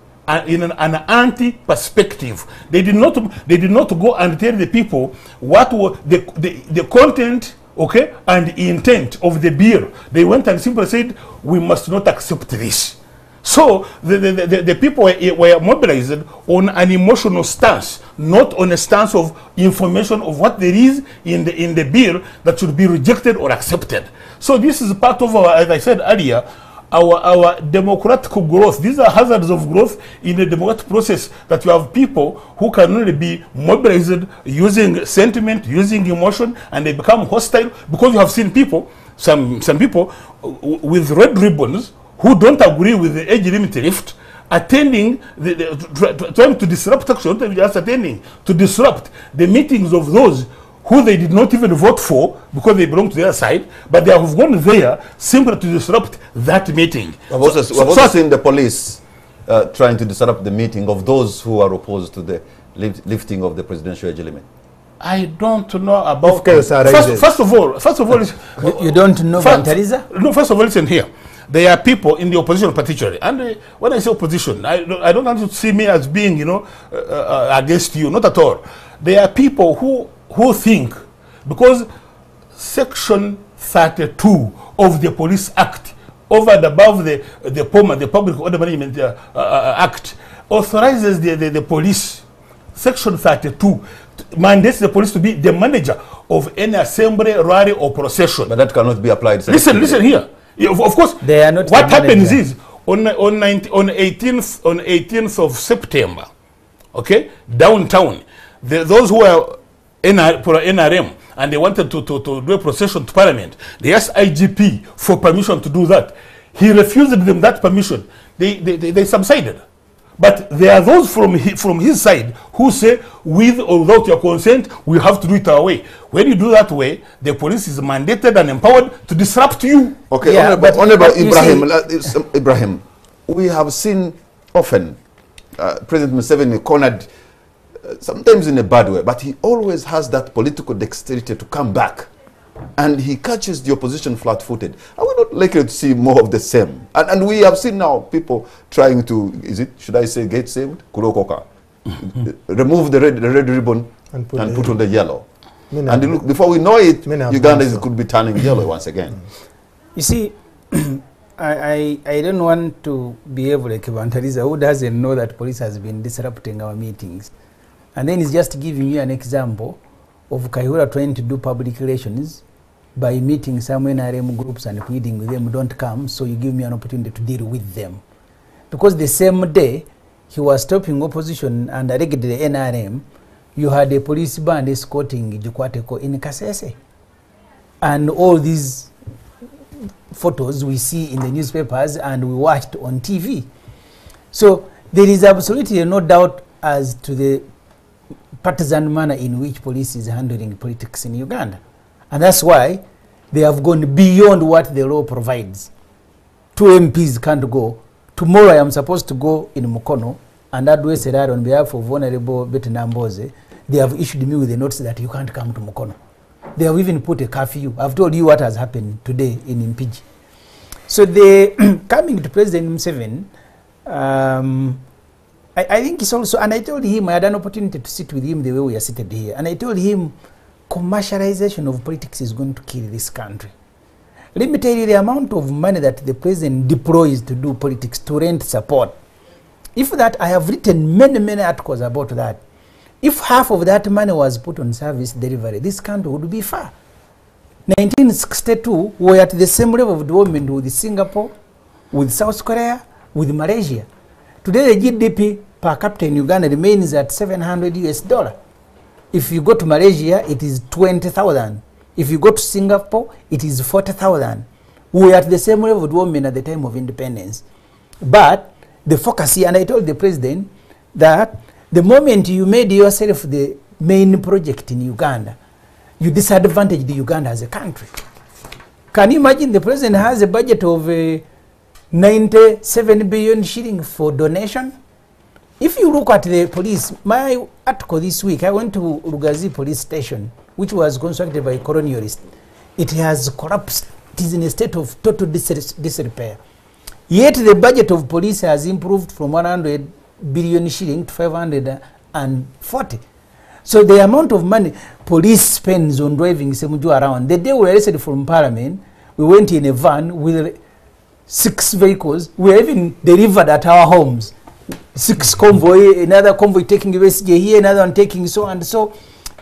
[SPEAKER 4] in an anti-perspective. They did not go and tell the people what was the content, okay, and intent of the bill. They went and simply said, we must not accept this. So the people were mobilized on an emotional stance, not on a stance of information of what there is in the bill that should be rejected or accepted. So this is part of our, as I said earlier, our democratic growth. These are hazards of growth in the democratic process, that you have people who can only be mobilized using sentiment, using emotion, and they become hostile, because you have seen people, some people with red ribbons who don't agree with the age limit lift, attending, trying to disrupt, actually, not just attending, to disrupt the meetings of those who they did not even vote for because they belong to their side, but they have gone there simply to disrupt that meeting.
[SPEAKER 1] We've also seen the police trying to disrupt the meeting of those who are opposed to the lifting of the presidential age limit.
[SPEAKER 4] I don't know about...
[SPEAKER 3] First
[SPEAKER 4] of all,
[SPEAKER 2] you don't know Bantariza?
[SPEAKER 4] No, first of all, listen here. There are people in the opposition particularly, and when I say opposition, I don't want you to see me as being, you know, against you, not at all. There are people who think, because Section 32 of the Police Act, over and above the POMA, the Public Order Management Act, authorizes the police, Section 32, mandates the police to be the manager of any assembly, rally, or procession.
[SPEAKER 1] But that cannot be applied.
[SPEAKER 4] Listen here. Of course,
[SPEAKER 2] they are not.
[SPEAKER 4] What happens is on 18th of September, okay, downtown, those who are for NRM and they wanted to do a procession to Parliament, they asked IGP for permission to do that. He refused them that permission. They subsided. But there are those from his side who say, with or without your consent, we have to do it our way. When you do that way, the police is mandated and empowered to disrupt you.
[SPEAKER 1] Okay,
[SPEAKER 2] yeah,
[SPEAKER 1] Honorable Ibrahim, we have seen often President Museveni cornered sometimes in a bad way, but he always has that political dexterity to come back. And he catches the opposition flat-footed. Are we not likely to see more of the same? And we have seen now people trying to, should I say, get saved? Kurokoka. Remove the red ribbon and put on the yellow. And look, before we know it, Uganda could be turning yellow once again.
[SPEAKER 2] You see, I don't want to be able to Kibantariza who doesn't know that police has been disrupting our meetings. And then he's just giving you an example of Kayihura trying to do public relations by meeting some NRM groups and pleading with them, don't come, so you give me an opportunity to deal with them. Because the same day he was stopping opposition and directed the NRM, you had a police band escorting Jukwateko in Kasese. And all these photos we see in the newspapers and we watched on TV. So there is absolutely no doubt as to the partisan manner in which police is handling politics in Uganda. And that's why they have gone beyond what the law provides. 2 MPs can't go. Tomorrow I am supposed to go in Mukono and address a on behalf of Honorable Betty Namboze. They have issued me with a notice that you can't come to Mukono. They have even put a curfew. I've told you what has happened today in Impiji. So they coming to President Museveni, I think it's also, and I told him, I had an opportunity to sit with him the way we are seated here, and I told him commercialization of politics is going to kill this country. Let me tell you the amount of money that the president deploys to do politics, to rent support. If that, I have written many articles about that. If half of that money was put on service delivery, this country would be far. 1962, we were at the same level of development with Singapore, with South Korea, with Malaysia. Today the GDP per capita in Uganda remains at $700. If you go to Malaysia, it is 20,000. If you go to Singapore, it is 40,000. We were at the same level of development at the time of independence. But the focus here, and I told the president that the moment you made yourself the main project in Uganda, you disadvantaged Uganda as a country. Can you imagine the president has a budget of 97 billion shilling for donation? If you look at the police, my article this week, I went to Rugazi police station, which was constructed by colonialists. It has collapsed. It is in a state of total disrepair. Yet the budget of police has improved from 100 billion shilling to 540. So the amount of money police spends on driving Semuju around. The day we were arrested from Parliament, we went in a van with 6 vehicles. We were even delivered at our homes. 6 convoy, another convoy taking USJ here, another one taking so and so.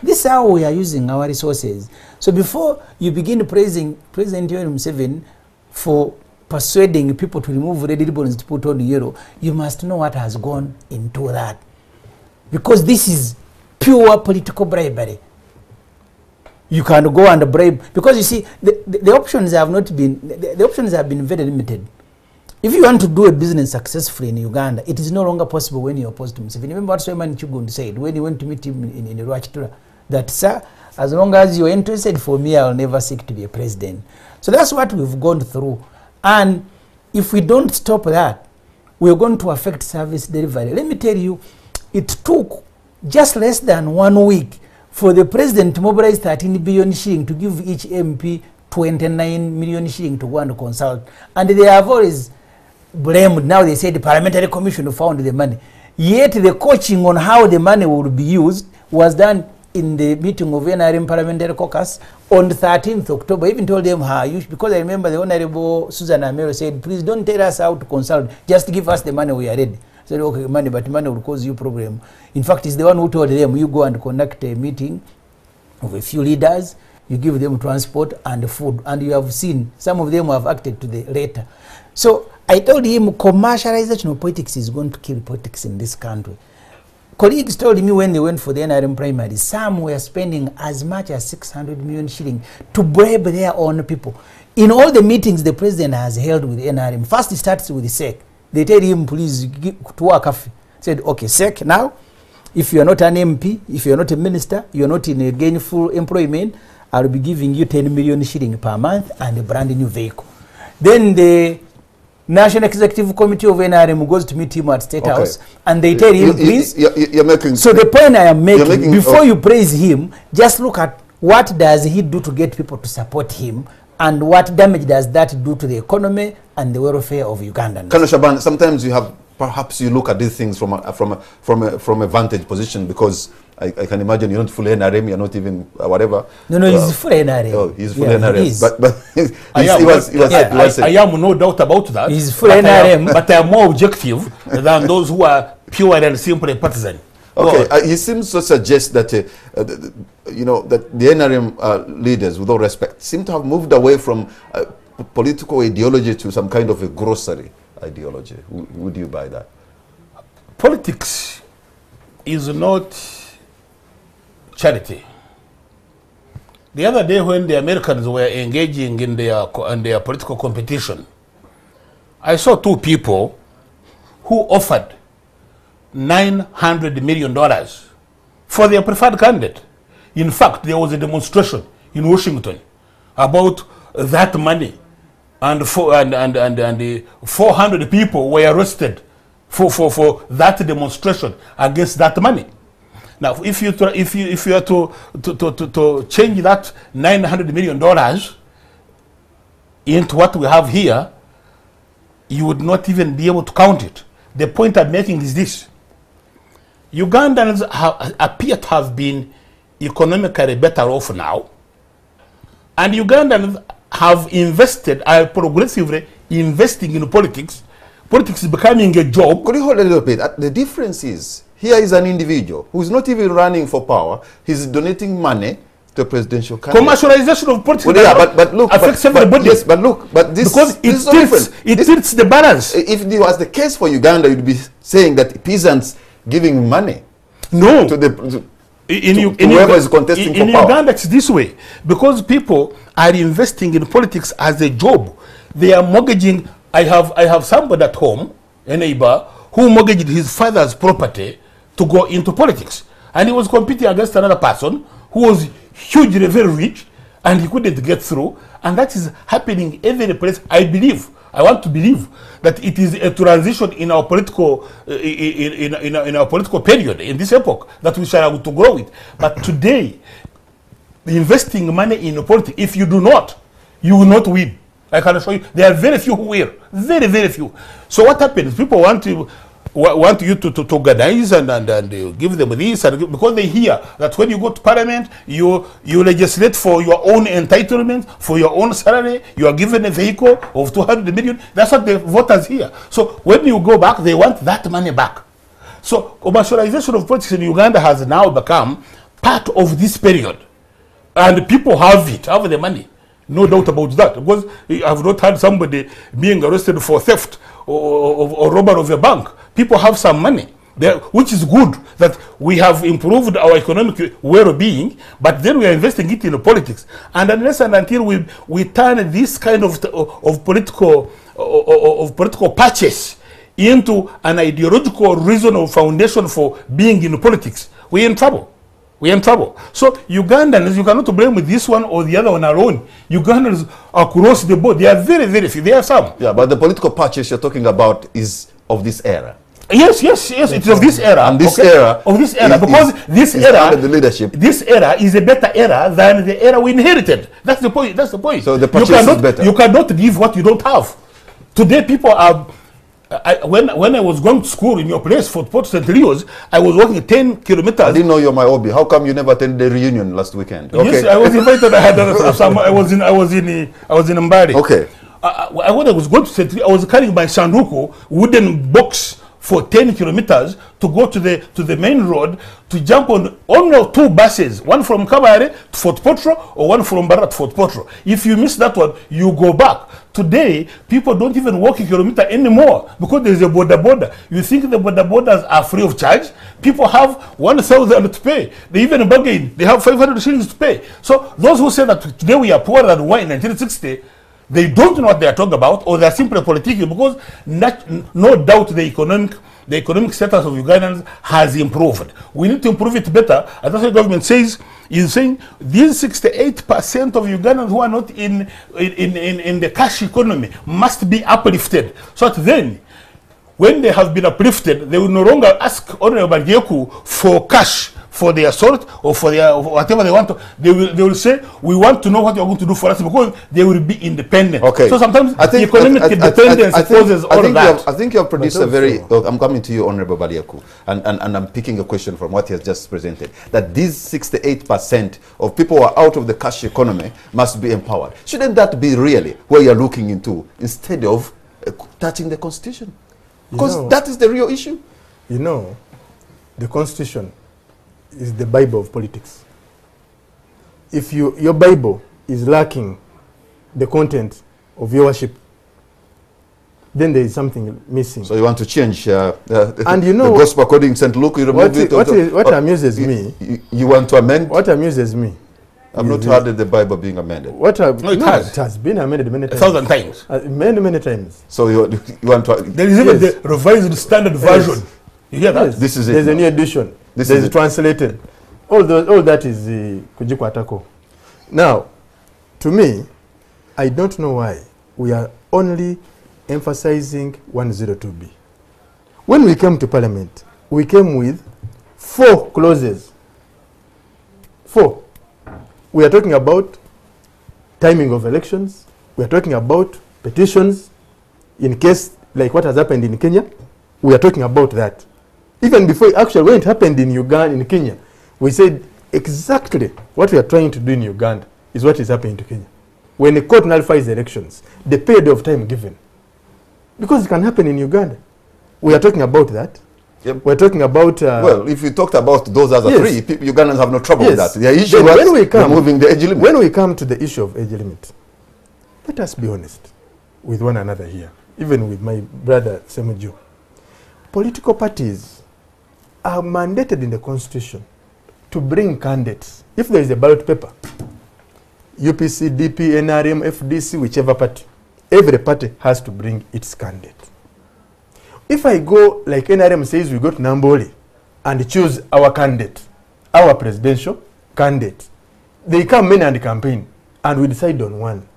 [SPEAKER 2] This is how we are using our resources. So before you begin praising President Museveni for persuading people to remove red ribbons to put on yellow, you must know what has gone into that. Because this is pure political bribery. You can go and bribe, because you see, the options have not been, the options have been very limited. If you want to do a business successfully in Uganda, it is no longer possible when you are opposed to Museveni. Remember what Simon Chugun said when he went to meet him in Rwachitura, that, sir, as long as you are interested for me, I will never seek to be a president. So that's what we've gone through. And if we don't stop that, we're going to affect service delivery. Let me tell you, it took just less than 1 week for the president to mobilize 13 billion shilling to give each MP 29 million shilling to go and consult. And they have always blamed. Now they say the parliamentary commission found the money. Yet the coaching on how the money would be used was done in the meeting of NRM Parliamentary Caucus on the 13th October. I even told them how, because I remember the Honorable Susan Amero said, please don't tell us how to consult, just give us the money, we are ready. I said, okay, money, but money will cause you problem. In fact, it's the one who told them, you go and conduct a meeting of a few leaders, you give them transport and food, and you have seen some of them have acted to the later. So I told him commercialization of politics is going to kill politics in this country. Colleagues told me when they went for the NRM primary, some were spending as much as 600 million shilling to bribe their own people. In all the meetings the president has held with the NRM, first it starts with the SEC. They tell him, please, to work off. Said, okay, SEC, now, if you are not an MP, if you are not a minister, you are not in a gainful employment, I will be giving you 10 million shilling per month and a brand new vehicle. Then the National Executive Committee of NRM goes to meet him at State House, and they tell him, please.
[SPEAKER 1] You're making.
[SPEAKER 2] So the point I am making, before you praise him, just look at what does he do to get people to support him, and what damage does that do to the economy and the welfare of Ugandans.
[SPEAKER 1] Colonel Shaban, sometimes you have, perhaps you look at these things from a vantage position, because I can imagine you're not full NRM, you're not even whatever.
[SPEAKER 2] No, he's full NRM.
[SPEAKER 1] Oh, he's full NRM.
[SPEAKER 4] But I am no doubt about that.
[SPEAKER 2] He's full NRM.
[SPEAKER 4] But I am more objective than those who are pure and simply partisan.
[SPEAKER 1] Okay, he seems to suggest that, you know, that the NRM leaders, with all respect, seem to have moved away from political ideology to some kind of a grocery ideology. Would you buy that?
[SPEAKER 4] Politics is not charity. The other day when the Americans were engaging in their political competition, I saw two people who offered $900 million for their preferred candidate. In fact, there was a demonstration in Washington about that money, and 400 people were arrested for that demonstration against that money. Now, if you are to change that $900 million into what we have here, you would not even be able to count it. The point I'm making is this: Ugandans appear to have been economically better off now, and Ugandans have invested, are progressively investing in politics. Politics is becoming a job.
[SPEAKER 1] Could you hold a little bit? The difference is, here is an individual who is not even running for power. He's donating money to a presidential candidate.
[SPEAKER 4] Commercialization of politics,
[SPEAKER 1] well, but look,
[SPEAKER 4] affects everybody.
[SPEAKER 1] Yes, but look, but this,
[SPEAKER 4] because
[SPEAKER 1] this
[SPEAKER 4] it tilts the balance.
[SPEAKER 1] If it was the case for Uganda, you'd be saying that peasants giving money.
[SPEAKER 4] No.
[SPEAKER 1] To whoever is contesting for power.
[SPEAKER 4] In Uganda, it's this way. Because people are investing in politics as a job. They are mortgaging. I have somebody at home, a neighbor, who mortgaged his father's property to go into politics. And he was competing against another person who was hugely very rich, and he couldn't get through. And that is happening every place. I want to believe that it is a transition in our political in our political period, in this epoch, that we shall have to grow with. But today, investing money in politics, if you do not, you will not win. I can assure you, there are very few who will. Very, very few. So what happens? People want you to organize and give them this, and because they hear that when you go to parliament, you legislate for your own entitlement, for your own salary. You are given a vehicle of 200 million. That's what the voters hear. So when you go back, they want that money back. So commercialization of politics in Uganda has now become part of this period, and people have the money. No doubt about that, because I have not had somebody being arrested for theft or robbery of a bank. People have some money, which is good, that we have improved our economic well-being, but then we are investing it in politics. And unless and until we turn this kind of political purchase into an ideological reason or foundation for being in politics, we're in trouble. We're in trouble. So Ugandans, you cannot blame this one or the other one alone. Ugandans across the board, they are very, very few. There are some.
[SPEAKER 1] Yeah, but the political purchase you're talking about is of this era.
[SPEAKER 4] Yes, it is of this era.
[SPEAKER 1] And this era,
[SPEAKER 4] because this era,
[SPEAKER 1] under the leadership,
[SPEAKER 4] this era is a better era than the era we inherited. That's the point. That's the point.
[SPEAKER 1] So the purchase is better.
[SPEAKER 4] You cannot give what you don't have. Today, people are. When I was going to school in your place for Port St. Leo's, I was walking 10 kilometers.
[SPEAKER 1] I didn't know you're my hobby. How come you never attended the reunion last weekend? Okay.
[SPEAKER 4] Yes, I was invited. I had I was in Mbari.
[SPEAKER 1] Okay.
[SPEAKER 4] When I was going to St. Leo, I was carrying my sanduku wooden box for 10 kilometers to go to the main road to jump on only 2 buses, one from Kabare to Fort Potro or one from Mbara to Fort Potro. If you miss that one, you go back. Today, people don't even walk a kilometer anymore because there's a border. You think the borders are free of charge? People have 1,000 to pay. They even bargain. They have 500 shillings to pay. So those who say that today we are poorer than we were in 1960, they don't know what they are talking about, or they are simply political, because no doubt the economic status of Ugandans has improved. We need to improve it better. As the government says, is saying these 68% of Ugandans who are not in the cash economy must be uplifted. So that then, when they have been uplifted, they will no longer ask Honorable Bagyeku for cash for their salt or for their whatever they want to. They will say, we want to know what you're going to do for us, because they will be independent.
[SPEAKER 1] Okay.
[SPEAKER 4] So sometimes the economic independence causes all that.
[SPEAKER 1] I think you have produced a very, I'm coming to you, Honorable Bagyeku, and I'm picking a question from what he has just presented, that these 68% of people who are out of the cash economy must be empowered. Shouldn't that be really where you're looking into, instead of touching the Constitution? Because that is the real issue.
[SPEAKER 3] You know, the Constitution is the Bible of politics. If your Bible is lacking the content of your worship, then there is something missing.
[SPEAKER 1] So you want to change
[SPEAKER 3] and you know,
[SPEAKER 1] the gospel according to St. Luke, you remove
[SPEAKER 3] what amuses me.
[SPEAKER 1] You want to amend?
[SPEAKER 3] What amuses me.
[SPEAKER 1] I've not heard of the Bible being amended.
[SPEAKER 3] No, it has been amended many times.
[SPEAKER 4] 1,000 times.
[SPEAKER 3] Many times.
[SPEAKER 1] So you want to...
[SPEAKER 4] There is even the revised standard version. You hear that?
[SPEAKER 3] Yes.
[SPEAKER 1] This is it.
[SPEAKER 3] There's a new edition. There's translated. All that is Kujikwatako. Now, to me, I don't know why we are only emphasizing 102B. When we came to Parliament, we came with 4 clauses. 4. We are talking about timing of elections. We are talking about petitions in case like what has happened in Kenya. We are talking about that. Even before actually when it happened in Uganda, in Kenya, we said exactly what we are trying to do in Uganda is what is happening to Kenya. When the court nullifies the elections, the period of time given. Because it can happen in Uganda. We are talking about that. Yep. We're talking about...
[SPEAKER 1] well, if you talked about those other 3, Ugandans have no trouble with that. The issue
[SPEAKER 3] was
[SPEAKER 1] removing the age limit.
[SPEAKER 3] When we come to the issue of age limit, let us be honest with one another here, even with my brother Semuju. Political parties are mandated in the Constitution to bring candidates. If there is a ballot paper, UPC, DP, NRM, FDC, whichever party, every party has to bring its candidate. If I go, like NRM says, we go to Namboli and choose our candidate, our presidential candidate, they come in and campaign, and we decide on one.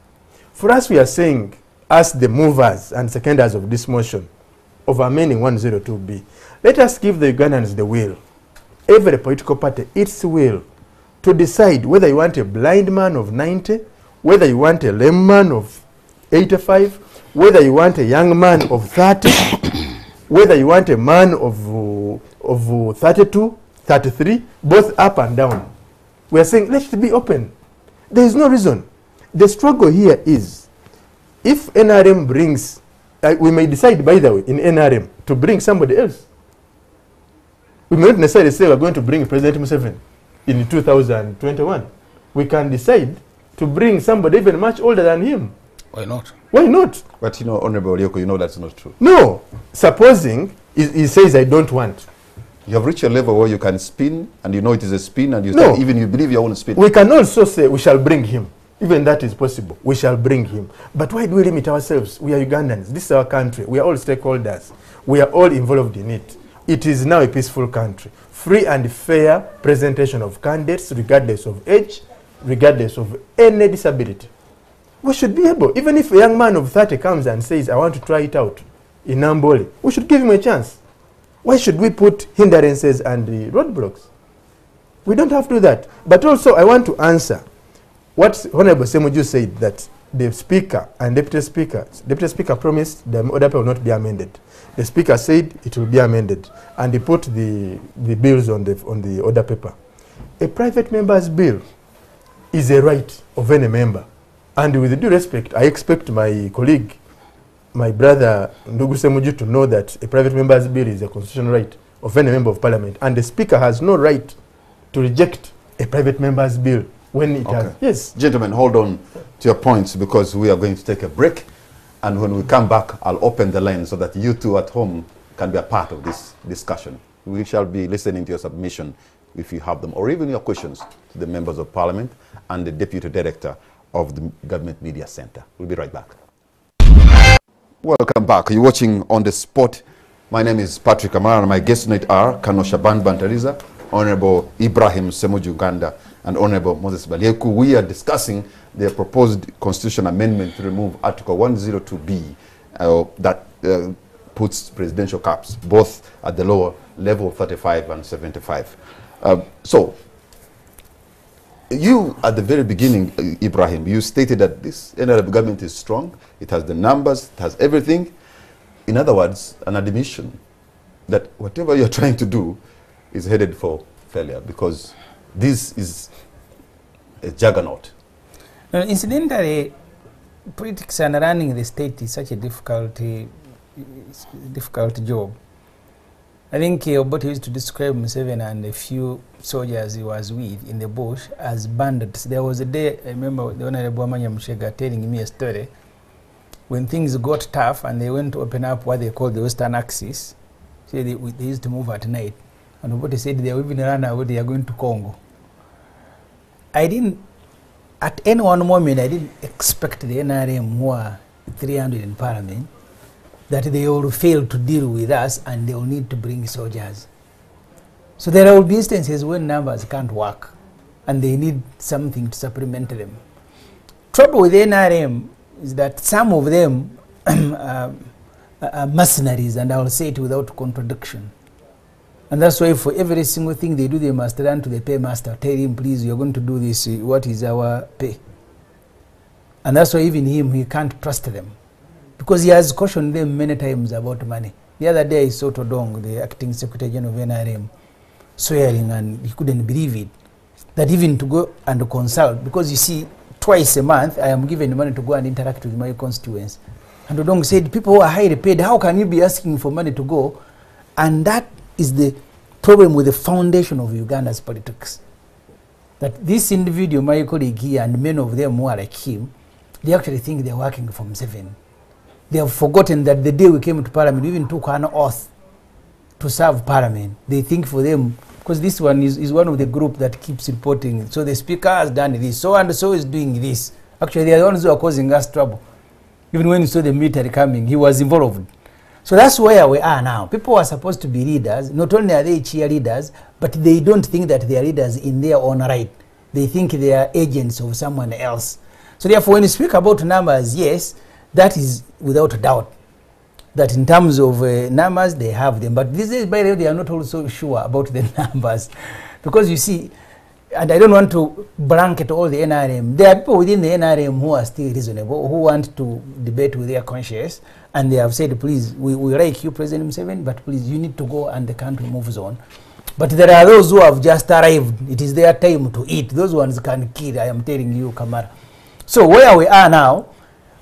[SPEAKER 3] For us, we are saying, as the movers and seconders of this motion, of amending 102B, let us give the Ugandans the will, every political party its will, to decide whether you want a blind man of 90, whether you want a lame man of 85, whether you want a young man of 30, whether you want a man of 32, 33, both up and down. We are saying, let it be open. There is no reason. The struggle here is, if NRM brings, we may decide, by the way, in NRM, to bring somebody else. We may not necessarily say we're going to bring President Museveni in 2021. We can decide to bring somebody even much older than him.
[SPEAKER 4] Why not?
[SPEAKER 3] Why not?
[SPEAKER 1] But you know, Honorable Ryoko, you know that's not true.
[SPEAKER 3] No. Supposing he says, I don't want.
[SPEAKER 1] You have reached a level where you can spin, and you know it is a spin, and you say, even you believe your own spin.
[SPEAKER 3] We can also say, we shall bring him. Even that is possible. We shall bring him. But why do we limit ourselves? We are Ugandans. This is our country. We are all stakeholders. We are all involved in it. It is now a peaceful country. Free and fair presentation of candidates, regardless of age, regardless of any disability. We should be able, even if a young man of 30 comes and says, I want to try it out in Namboli, we should give him a chance. Why should we put hindrances and roadblocks? We don't have to do that. But also, I want to answer what Honorable Semuju said, that the Speaker and Deputy Speaker promised the order will not be amended. The Speaker said it will be amended, and he put the bills on the order paper. A private member's bill is a right of any member. And with due respect, I expect my colleague, my brother Ndugu Semuju, to know that a private member's bill is a constitutional right of any member of Parliament. And the Speaker has no right to reject a private member's bill when it has. Yes.
[SPEAKER 1] Gentlemen, hold on to your points, because we are going to take a break. And when we come back, I'll open the line so that you two at home can be a part of this discussion. We shall be listening to your submission, if you have them, or even your questions to the members of Parliament and the Deputy Director of the Government Media Center. We'll be right back. Welcome back. You're watching On the Spot. My name is Patrick Amara, and my guests tonight are Colonel Shaban Bantariza, Honorable Ibrahim Semujuganda and Honorable Moses Balieku. We are discussing the proposed constitution amendment to remove Article 102B that puts presidential caps both at the lower level, 35 and 75. So, you, at the very beginning, Ibrahim, you stated that this NRM government is strong, it has the numbers, it has everything. In other words, an admission that whatever you're trying to do is headed for failure, because this is a juggernaut.
[SPEAKER 2] Now, incidentally, politics and running the state is such a difficult job. I think Oboth used to describe Museveni and a few soldiers he was with in the bush as bandits. There was a day, I remember the Honorable Amanya Mushega telling me a story, when things got tough and they went to open up what they call the Western Axis. So they used to move at night. And Oboth said they were even run away, they are going to Congo. I didn't, at any one moment, I didn't expect the NRM who are 300 in Parliament, that they will fail to deal with us and they will need to bring soldiers. So there will be instances when numbers can't work and they need something to supplement them. Trouble with the NRM is that some of them are mercenaries, and I will say it without contradiction. And that's why for every single thing they do, they must run to the paymaster, tell him, please, you're going to do this, what is our pay? And that's why even him, he can't trust them, because he has cautioned them many times about money. The other day I saw Todong, the acting secretary general of NRM, swearing, and he couldn't believe it, that even to go and consult, because you see, twice a month I am given money to go and interact with my constituents. And Todong said, people who are highly paid, how can you be asking for money to go? And that is the problem with the foundation of Uganda's politics. That this individual, my colleague here, and many of them who are like him, they actually think they're working for Museveni. They have forgotten that the day we came to Parliament, we even took an oath to serve Parliament. They think for them, because this one is one of the group that keeps reporting. So the speaker has done this, so and so is doing this. Actually, they are the ones who are causing us trouble. Even when you saw the military coming, he was involved. So that's where we are now. People are supposed to be leaders. Not only are they cheerleaders, but they don't think that they are leaders in their own right. They think they are agents of someone else. So therefore, when you speak about numbers, yes, that is without doubt. That in terms of numbers, they have them. But these days, by the way, they are not also sure about the numbers. Because you see, and I don't want to blanket all the NRM. There are people within the NRM who are still reasonable, who want to debate with their conscience, and they have said, please, we like you, President Museveni, but please, you need to go and the country moves on. But there are those who have just arrived. It is their time to eat. Those ones can kill, I am telling you, Kamara. So where we are now,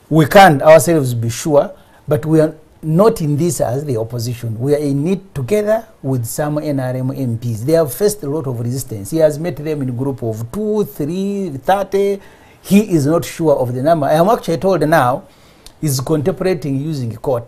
[SPEAKER 2] we can't ourselves be sure, but we are not in this as the opposition. We are in it together with some NRM MPs. They have faced a lot of resistance. He has met them in a group of 2, 3, 30. He is not sure of the number. I am actually told now he's contemplating using a court.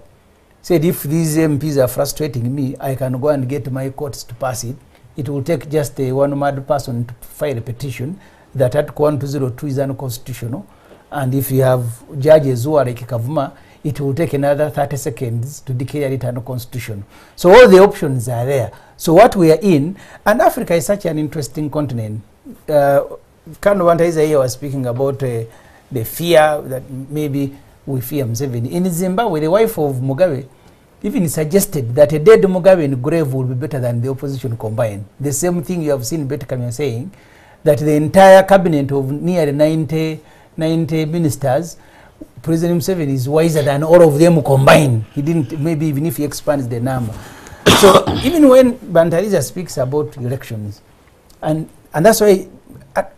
[SPEAKER 2] Said if these MPs are frustrating me, I can go and get my courts to pass it. It will take just one mad person to file a petition that Article 1202 is unconstitutional. And if you have judges who are like Kavuma, it will take another 30 seconds to declare it unconstitutional. So all the options are there. So what we are in, and Africa is such an interesting continent. Kandwanta Isaiah was speaking about the fear that maybe we fear Museveni. In Zimbabwe, the wife of Mugabe even suggested that a dead Mugabe in grave will be better than the opposition combined. The same thing you have seen Betkamya saying, that the entire cabinet of nearly 90 ministers, President Museveni is wiser than all of them combined. He didn't, maybe even if he expands the number. So even when Bantariza speaks about elections, and that's why,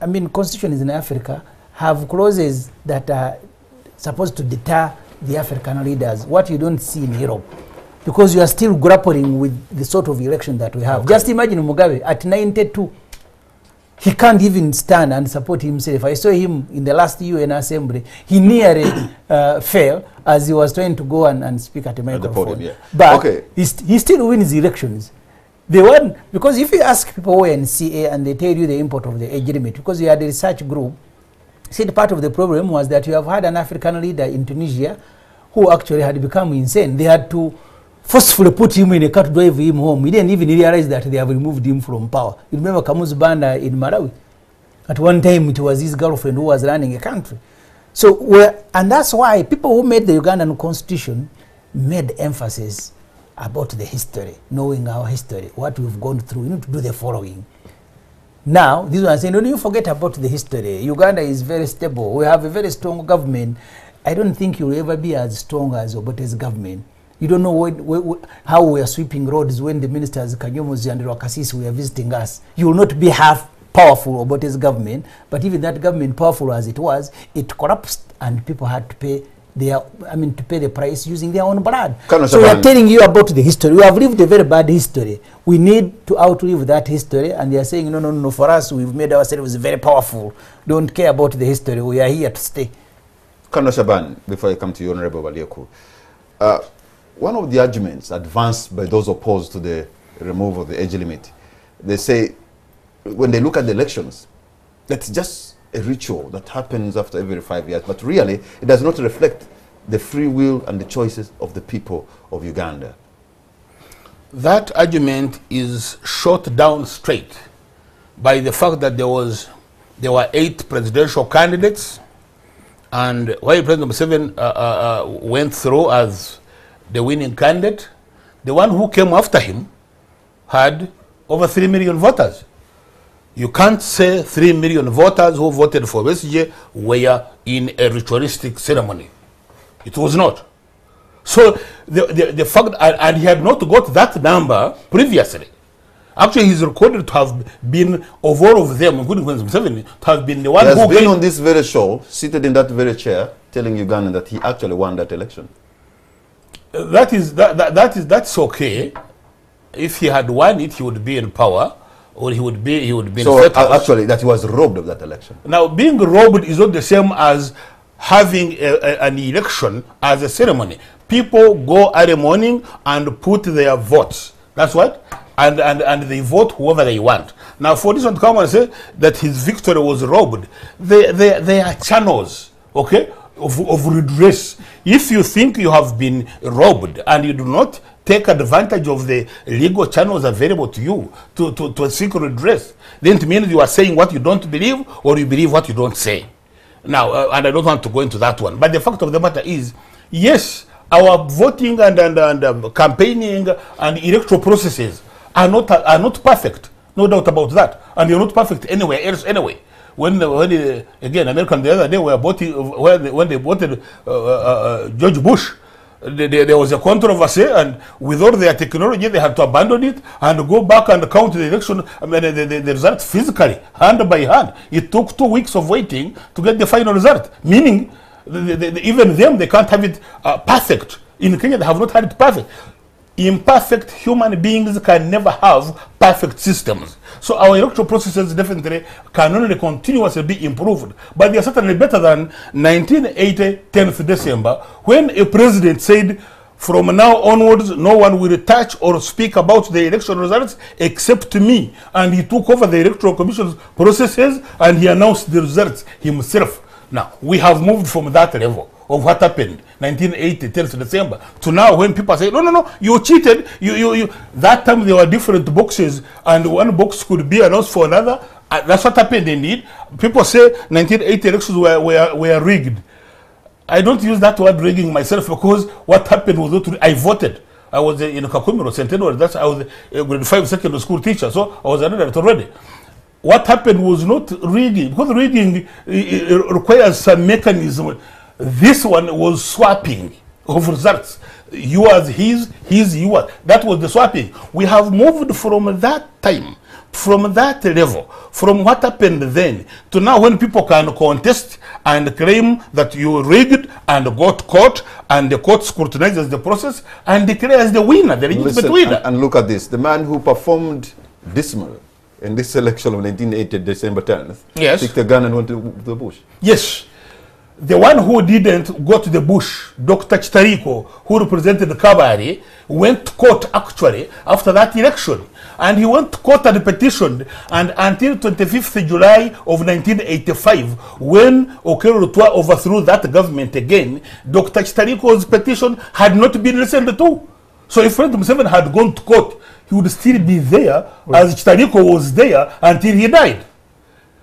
[SPEAKER 2] I mean, constitutions in Africa have clauses that are supposed to deter the African leaders, what you don't see in Europe, because you are still grappling with the sort of election that we have. Okay. Just imagine Mugabe at 92. He can't even stand and support himself. I saw him in the last UN assembly. He nearly fell as he was trying to go and speak at a microphone. Podium, yeah. But okay, he still wins the elections. They won, because if you ask people who are in CA and they tell you the import of the age limit, because you had a research group, said part of the problem was that you have had an African leader in Tunisia who actually had become insane. They had to forcefully put him in a car to drive him home. He didn't even realize that they have removed him from power. You remember Kamuzu Banda in Malawi? At one time, it was his girlfriend who was running a country. So, and that's why people who made the Ugandan constitution made emphasis about the history, knowing our history, what we've gone through. We need to do the following. Now, this one saying, don't you forget about the history. Uganda is very stable. We have a very strong government. I don't think you'll ever be as strong as Obote's government. You don't know how we are sweeping roads when the ministers, Kanyomozi and Rwakasisi, were visiting us. You will not be half powerful Obote's government, but even that government, powerful as it was, it collapsed and people had to pay to pay the price using their own blood. So we are telling you about the history. We have lived a very bad history. We need to outlive that history, and they are saying, no, for us, we've made ourselves very powerful. Don't care about the history. We are here to stay.
[SPEAKER 1] Colonel Shaban, before I come to you, Honorable Balieku, one of the arguments advanced by those opposed to the removal of the age limit, they say, when they look at the elections, that's just a ritual that happens after every 5 years, but really it does not reflect the free will and the choices of the people of Uganda.
[SPEAKER 4] That argument is shot down straight by the fact that there were 8 presidential candidates, and while President Museveni went through as the winning candidate, the one who came after him had over 3 million voters. You can't say 3 million voters who voted for Besigye were in a ritualistic ceremony. It was not. So the fact, and he had not got that number previously. Actually, he's recorded to have been, of all of them, including President Museveni, to have been the one who
[SPEAKER 1] has been on this very show, seated in that very chair, telling Uganda that he actually won that election. That's okay. If he had won it, he would be in power. Or he would be so actually that he was robbed of that election.
[SPEAKER 4] Now, being robbed is not the same as having an election as a ceremony. People go early morning and put their votes. That's what, and they vote whoever they want. Now, for this one to come and say that his victory was robbed, they are channels, okay, of redress. If you think you have been robbed and you do not take advantage of the legal channels available to you to seek redress, then it means you are saying what you don't believe, or you believe what you don't say. Now, and I don't want to go into that one, but the fact of the matter is, yes, our voting and campaigning and electoral processes are not perfect, no doubt about that, and they're not perfect anywhere else anyway. When again, American the other day were voting, when they voted George Bush, there was a controversy, and with all their technology, they had to abandon it and go back and count the election, the results physically, hand by hand. It took 2 weeks of waiting to get the final result, meaning even them, they can't have it perfect. In Kenya, they have not had it perfect. Imperfect human beings can never have perfect systems. So our electoral processes definitely can only continuously be improved. But they are certainly better than 1980, 10th December, when a president said, from now onwards, no one will touch or speak about the election results except me. And he took over the electoral commission's processes and he announced the results himself. Now, we have moved from that level of what happened 1980, 10th December, to now when people say, no, you cheated, that time there were different boxes and one box could be announced for another. That's what happened indeed. People say 1980 elections were rigged. I don't use that word rigging myself, because what happened was not, I voted. I was in Kakumiro Centenary, I was a grade 5 secondary school teacher, so I was an adult already. What happened was not rigging, because rigging requires some mechanism. This one was swapping of results. Yours, his, yours. That was the swapping. We have moved from that time, from that level, from what happened then, to now when people can contest and claim that you rigged and got caught, and the court scrutinizes the process and declares the winner, the legitimate winner.
[SPEAKER 1] And look at this. The man who performed dismal in this election of 1980, December 10th,
[SPEAKER 4] yes,
[SPEAKER 1] picked a gun and went to the bush.
[SPEAKER 4] Yes. The one who didn't go to the bush, Dr. Chitariko, who represented Kabari, went to court actually after that election. And he went to court and petitioned, and until 25th July of 1985, when Okello Lutwa overthrew that government again, Dr. Chitariko's petition had not been listened to. So if President Museveni had gone to court, he would still be there as Chitariko was there until he died.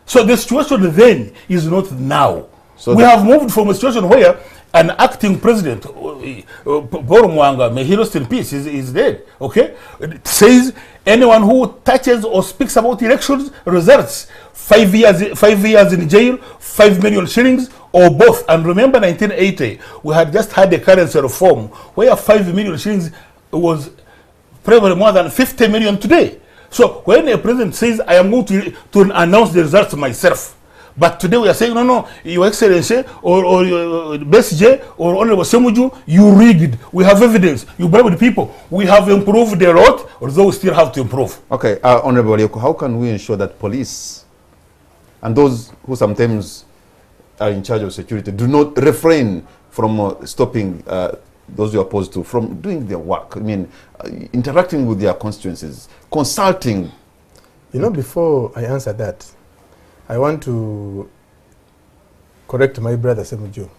[SPEAKER 4] So the situation then is not now. So we have moved from a situation where an acting president, Paul Mwanga, may he rest in peace, is dead. Okay, it says anyone who touches or speaks about elections results 5 years in jail, 5 million shillings, or both. And remember, 1980, we had just had a currency reform where 5 million shillings was probably more than 50 million today. So when a president says, I am going to announce the results myself, but today we are saying, no, Your Excellency, or Best J, or Honorable Semuju, you rigged. We have evidence. You bribed people. We have improved a lot, although we still have to improve.
[SPEAKER 1] Okay, Honorable Yoko, how can we ensure that police and those who sometimes are in charge of security do not refrain from stopping those you are opposed to from doing their work? I mean, interacting with their constituencies, consulting.
[SPEAKER 3] You know, before I answer that, I want to correct my brother Semuju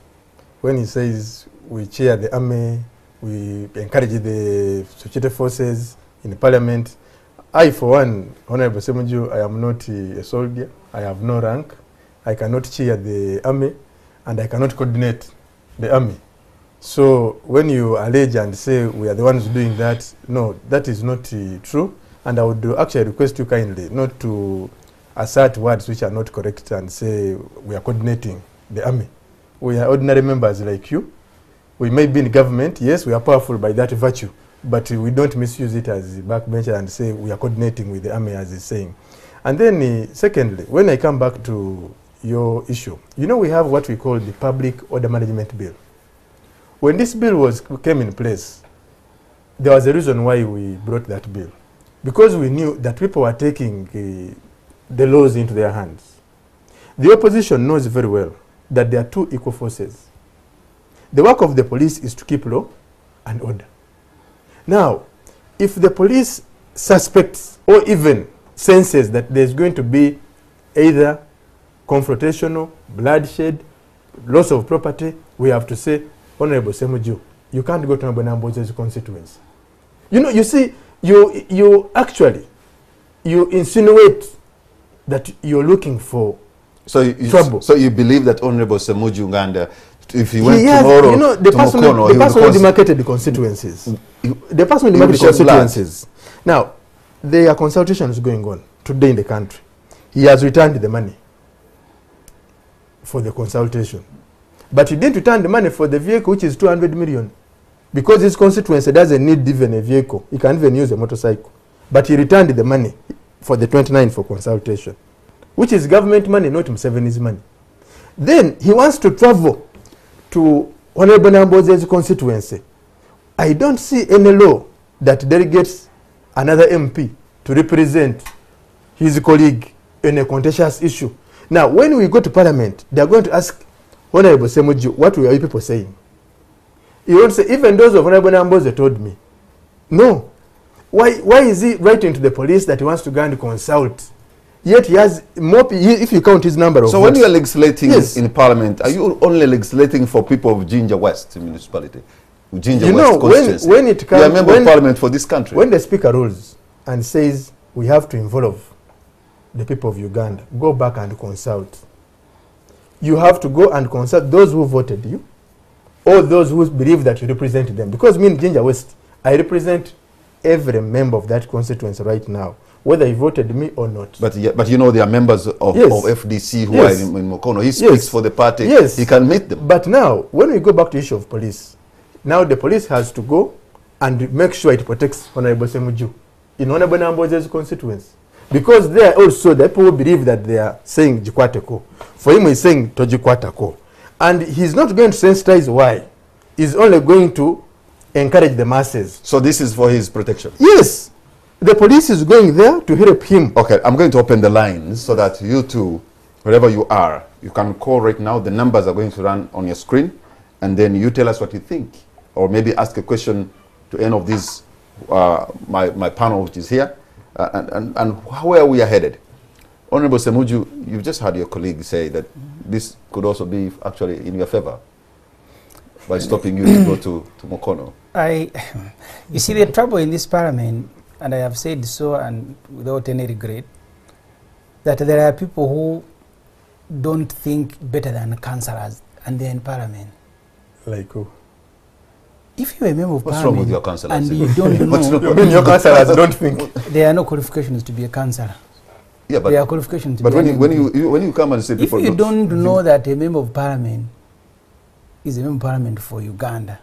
[SPEAKER 3] when he says we cheer the army, we encourage the security forces in the parliament. I, for one, Honorable Semuju, I am not a soldier. I have no rank. I cannot cheer the army, and I cannot coordinate the army. So when you allege and say we are the ones doing that, no, that is not true. And I would actually request you kindly not to assert words which are not correct and say we are coordinating the army. We are ordinary members like you. We may be in government, yes, we are powerful by that virtue, but we don't misuse it as a backbencher and say we are coordinating with the army as he's saying. And then secondly, when I come back to your issue, you know, we have what we call the Public Order Management Bill. When this bill came in place, there was a reason why we brought that bill. Because we knew that people were taking the laws into their hands. The opposition knows very well that there are two equal forces. The work of the police is to keep law and order. Now, if the police suspects or even senses that there's going to be either confrontational, bloodshed, loss of property, we have to say, Honorable Semuju, you can't go to Nambonamboze's constituency. You know, you see, you actually insinuate that you're looking for trouble.
[SPEAKER 1] So you believe that Honorable Semuju Nganda, if he went tomorrow,
[SPEAKER 3] you know, the person who demarcated the constituencies. The person who demarcated the constituencies. Now, there are consultations going on today in the country. He has returned the money for the consultation. But he didn't return the money for the vehicle, which is 200 million. Because his constituency doesn't need even a vehicle. He can even use a motorcycle. But he returned the money for the 29 for consultation, which is government money, not Museveni's money. Then he wants to travel to Honorable Namboze's constituency. I don't see any law that delegates another MP to represent his colleague in a contentious issue. Now, when we go to Parliament, they are going to ask Honorable Semuju, what were you people saying? You won't say, even those of Honorable Namboze told me. No. Why is he writing to the police that he wants to go and consult? Yet he has more, if you count his number of
[SPEAKER 1] So when you are legislating in Parliament, are you only legislating for people of Ginger West municipality? Ginger West constituency?
[SPEAKER 3] When it comes,
[SPEAKER 1] you are a member of Parliament for this country.
[SPEAKER 3] When the Speaker rules and says we have to involve the people of Uganda, go back and consult. You have to go and consult those who voted you or those who believe that you represent them. Because me in Ginger West, I represent every member of that constituency right now, whether he voted me or not.
[SPEAKER 1] But you know, there are members of FDC who are in Mukono. He speaks for the party.
[SPEAKER 3] Yes.
[SPEAKER 1] He can meet them.
[SPEAKER 3] But now, when we go back to the issue of police, now the police has to go and make sure it protects Honorable Semuju in Honorable Namboze's constituency. Because there also the people believe that they are saying Jikwateko. For him, he's saying Tojikwatako. And he's not going to sensitize why. He's only going to encourage the masses.
[SPEAKER 1] So this is for his protection?
[SPEAKER 3] Yes. The police is going there to help him.
[SPEAKER 1] Okay, I'm going to open the lines so that you two, wherever you are, you can call right now. The numbers are going to run on your screen. And then you tell us what you think. Or maybe ask a question to any of these, my panel which is here. And where we are headed. Honorable Semuju, you've just had your colleague say that this could also be actually in your favor. by stopping you to go to Mukono?
[SPEAKER 2] You see, the trouble in this parliament, and I have said so and without any regret, that there are people who don't think better than councillors and they're in parliament.
[SPEAKER 3] Like who?
[SPEAKER 2] If you're a member of
[SPEAKER 1] What's
[SPEAKER 2] parliament
[SPEAKER 1] wrong with your councillors?
[SPEAKER 2] and you don't know,
[SPEAKER 3] You mean your councillors don't think?
[SPEAKER 2] there are no qualifications to be a councillor.
[SPEAKER 1] Yeah, but
[SPEAKER 2] there are qualifications to
[SPEAKER 1] but
[SPEAKER 2] be
[SPEAKER 1] when you come and say
[SPEAKER 2] if
[SPEAKER 1] people
[SPEAKER 2] you don't know that a member of parliament is a member of parliament for Uganda,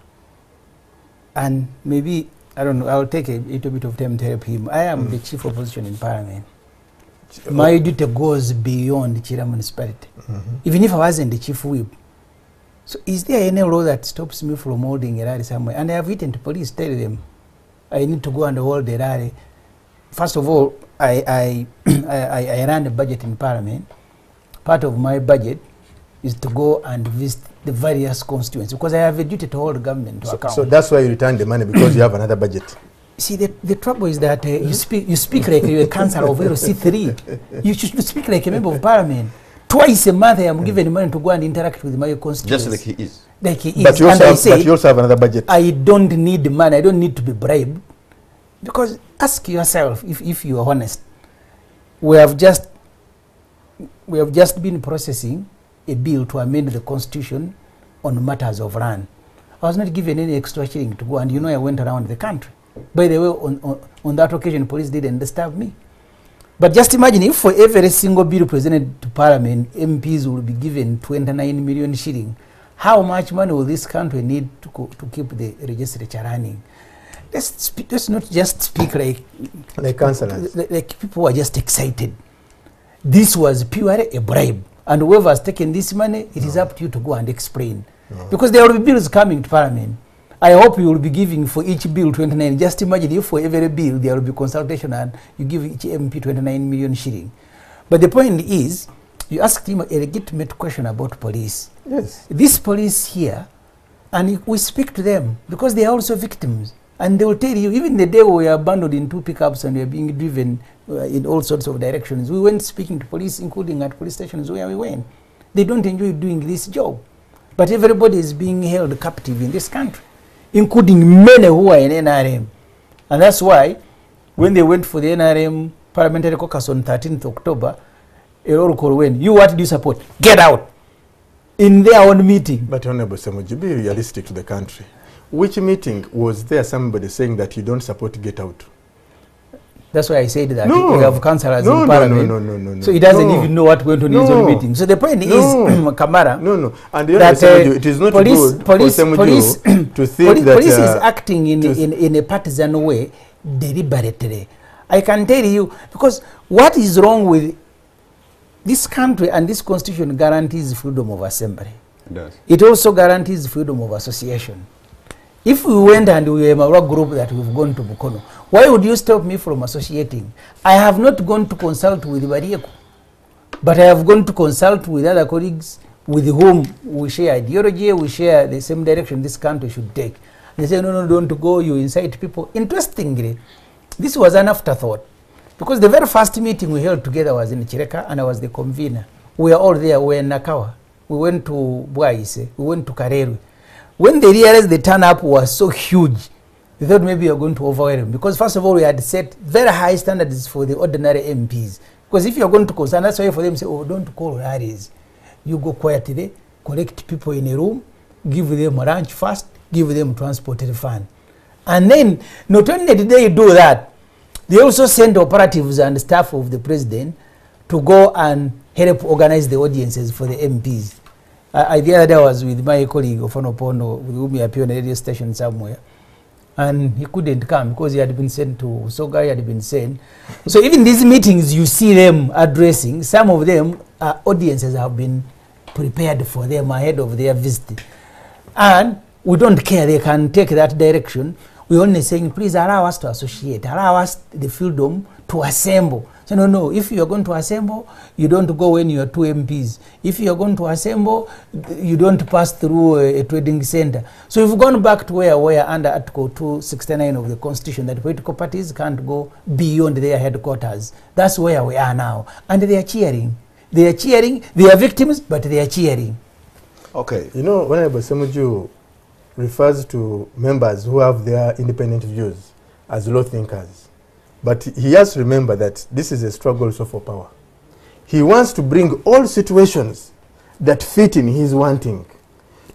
[SPEAKER 2] and maybe, I don't know, I'll take a little bit of time to help him. I am the chief opposition in parliament. My duty goes beyond the Chira municipality. Even if I wasn't the chief whip. So is there any law that stops me from holding a rally somewhere? And I have written to police, tell them I need to go and hold a rally. First of all, I ran a budget in parliament. Part of my budget is to go and visit the various constituencies because I have a duty to hold government to account.
[SPEAKER 3] So that's why you return the money, because you have another budget.
[SPEAKER 2] See, the trouble is that you speak like you're a councillor of LC3. You should speak like a member of parliament. Twice a month I am given money to go and interact with my constituents.
[SPEAKER 1] just like he is.
[SPEAKER 2] Like he is.
[SPEAKER 3] But you also have another budget.
[SPEAKER 2] I don't need money. I don't need to be bribed. Because ask yourself, if you are honest, we have just been processing a bill to amend the constitution on matters of land. I was not given any extra shilling to go, and you know I went around the country. By the way, on that occasion, police didn't disturb me. But just imagine if for every single bill presented to Parliament, MPs will be given 29 million shilling. How much money will this country need to keep the legislature running? Let's not just speak like
[SPEAKER 3] councillors.
[SPEAKER 2] Like people who are just excited. This was purely a bribe. And whoever has taken this money, it is up to you to go and explain. Because there will be bills coming to Parliament. I hope you will be giving for each bill 29. Just imagine if for every bill there will be consultation and you give each MP 29 million shilling. But the point is, you asked him a legitimate question about police.
[SPEAKER 3] Yes.
[SPEAKER 2] This police here, and we speak to them because they are also victims. And they will tell you, even the day we were abandoned in 2 pickups and we are being driven in all sorts of directions, we went speaking to police, including at police stations where we went. They don't enjoy doing this job. But everybody is being held captive in this country, including many who are in NRM. And that's why, when they went for the NRM parliamentary caucus on 13th October, a roll call went, you what do you support? Get out! In their own meeting.
[SPEAKER 3] But Honorable Semuji, be realistic to the country. Which meeting was there somebody saying that you don't support get out?
[SPEAKER 2] That's why I said that
[SPEAKER 3] no.
[SPEAKER 2] we have councillors in parliament.
[SPEAKER 3] No.
[SPEAKER 2] So he doesn't even know what went on in his own meeting. So the point is, Kamara,
[SPEAKER 3] and the that it is not good for Semuju to think that
[SPEAKER 2] police is acting in a partisan way deliberately. I can tell you, because what is wrong with this country and this constitution guarantees freedom of assembly.
[SPEAKER 1] It does.
[SPEAKER 2] It also guarantees freedom of association. If we went and we were a group that we've gone to Mukono, why would you stop me from associating? I have not gone to consult with Barieko, but I have gone to consult with other colleagues with whom we share ideology, we share the same direction this country should take. They say, no, don't go, you incite people. Interestingly, this was an afterthought, because the very first meeting we held together was in Chireka, and I was the convener. We were all there, we were in Nakawa. We went to Bwaise, we went to Kareru. When they realized the turn-up was so huge, they thought maybe you are going to overwhelm. Because first of all, we had set very high standards for the ordinary MPs. Because if you are going to consult, that's why for them say, oh, don't call rallies. You go quietly, collect people in a room, give them a lunch first, give them transport fund. And then, not only did they do that, they also send operatives and staff of the president to go and help organize the audiences for the MPs. The other day I was with my colleague Oboth Oboth, with whom he appeared on a radio station somewhere, and he couldn't come because he had been sent to Soga, he had been sent. So even these meetings you see them addressing, some of them audiences have been prepared for them ahead of their visit. And we don't care, they can take that direction. We're only saying, please allow us to associate, allow us the freedom to assemble. So no, if you are going to assemble, you don't go when you are 2 MPs. If you are going to assemble, you don't pass through a trading center. So we've gone back to where we are under Article 269 of the Constitution, that political parties can't go beyond their headquarters. That's where we are now. And they are cheering. They are cheering. They are victims, but they are cheering.
[SPEAKER 1] Okay.
[SPEAKER 3] You know, Honorable Semuju, refers to members who have their independent views as law thinkers. But he has to remember that this is a struggle also for power. He wants to bring all situations that fit in his wanting,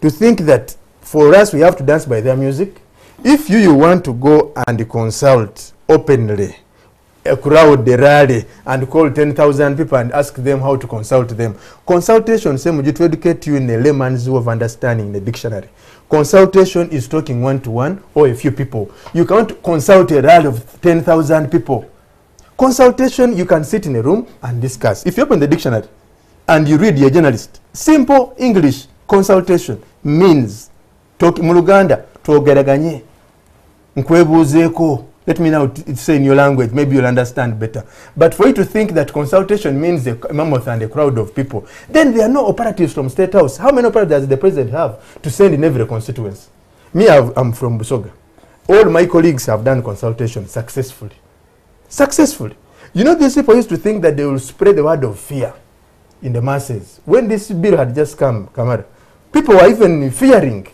[SPEAKER 3] to think that for us we have to dance by their music. If you want to go and consult openly a crowd, a rally, and call 10,000 people and ask them how to consult them, consultation same to educate you in a layman's way of understanding the dictionary. Consultation is talking one-to-one or a few people. You can't consult a rally of 10,000 people. Consultation, you can sit in a room and discuss. If you open the dictionary and you read, you're a journalist, simple English, consultation means talk muluganda twogeraganye nkwebuzeeko. Let me now say in your language, maybe you'll understand better. But for you to think that consultation means a mammoth and a crowd of people, then there are no operatives from State House. How many operatives does the president have to send in every constituency? Me, I'm from Busoga. All my colleagues have done consultation successfully. Successfully. You know, these people used to think that they will spread the word of fear in the masses. When this bill had just come, Kamara, people were even fearing.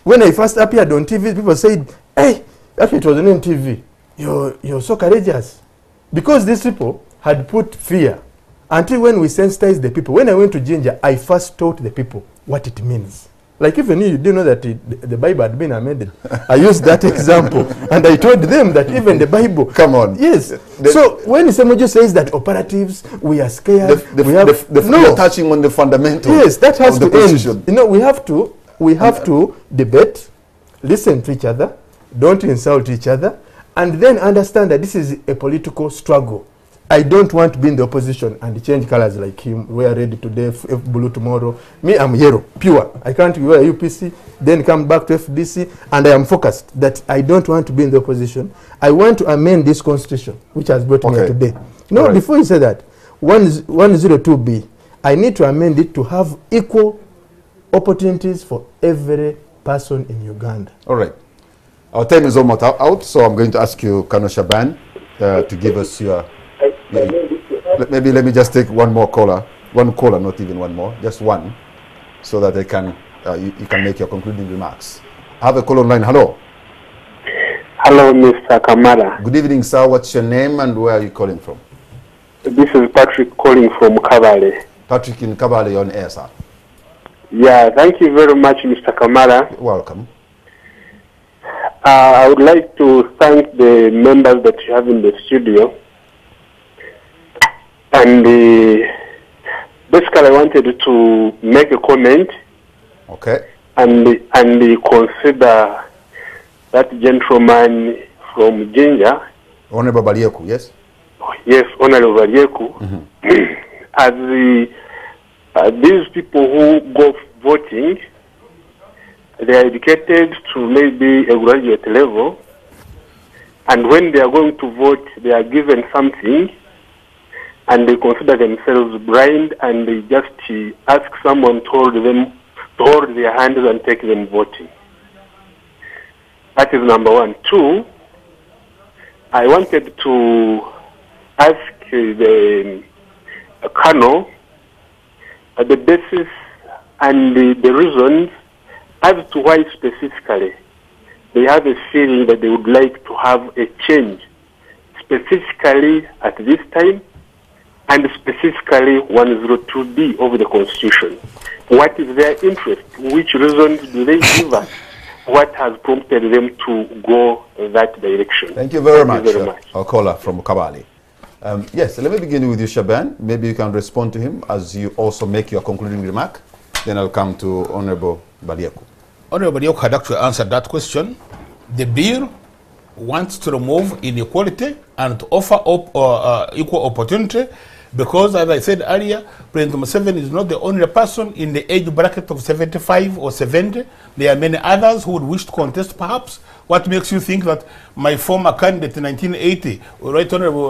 [SPEAKER 3] When I first appeared on TV, people said, hey, actually it wasn't on TV, you're so courageous. Because these people had put fear. Until when we sensitized the people. When I went to Jinja, I first taught the people what it means. Like even you didn't know that the Bible had been amended. I used that example. And I told them that even the Bible.
[SPEAKER 1] Come on.
[SPEAKER 3] Yes. So when Semojo says that operatives, we are scared.
[SPEAKER 1] You're touching on the fundamentals.
[SPEAKER 3] Yes, that has to
[SPEAKER 1] position.
[SPEAKER 3] end. You know, we have to debate, listen to each other, don't insult each other, and then understand that this is a political struggle. I don't want to be in the opposition and change colors like him, wear red today, blue tomorrow. Me, I'm yellow, pure. I can't wear UPC, then come back to FDC, and I am focused that I don't want to be in the opposition. I want to amend this constitution, which has brought me here today. No, right. Before you say that, 102B, I need to amend it to have equal opportunities for every person in Uganda.
[SPEAKER 1] All right. Our time is almost out, so I'm going to ask you, Colonel Shaban, to give us your... Maybe let me just take one more caller. One caller, not even one more, just one, so that they can, you can make your concluding remarks. I have a call online. Hello.
[SPEAKER 5] Hello, Mr. Kamara.
[SPEAKER 1] Good evening, sir. What's your name and where are you calling from?
[SPEAKER 5] This is Patrick calling from Kabale.
[SPEAKER 1] Patrick in Kabale on air, sir.
[SPEAKER 5] Yeah, thank you very much, Mr. Kamara.
[SPEAKER 1] Welcome.
[SPEAKER 5] I would like to thank the members that you have in the studio. And basically, I wanted to make a comment.
[SPEAKER 1] Okay.
[SPEAKER 5] And consider that gentleman from Jinja.
[SPEAKER 1] Honorable Balieku, yes?
[SPEAKER 5] Yes, Honorable Balieku. As these people who go voting, they are educated to maybe a graduate level. And when they are going to vote, they are given something. And they consider themselves blind, and they just ask someone to hold their hands and take them voting. That is number one. Two, I wanted to ask the Colonel the basis and the reasons as to why specifically they have a feeling that they would like to have a change, specifically at this time, and specifically 102B of the Constitution. What is their interest? Which reasons do they give us? What has prompted them to go that direction?
[SPEAKER 1] Thank you very much. Our caller from Kabale. Yes, let me begin with you, Shaban. Maybe you can respond to him as you also make your concluding remark. Then I'll come to Honorable Balieku.
[SPEAKER 4] Honorable Balieku had actually answered that question. The bill wants to remove inequality and to offer equal opportunity, because, as I said earlier, President Museveni is not the only person in the age bracket of 75 or 70. There are many others who would wish to contest, perhaps, What makes you think that my former candidate in 1980, Right Honorable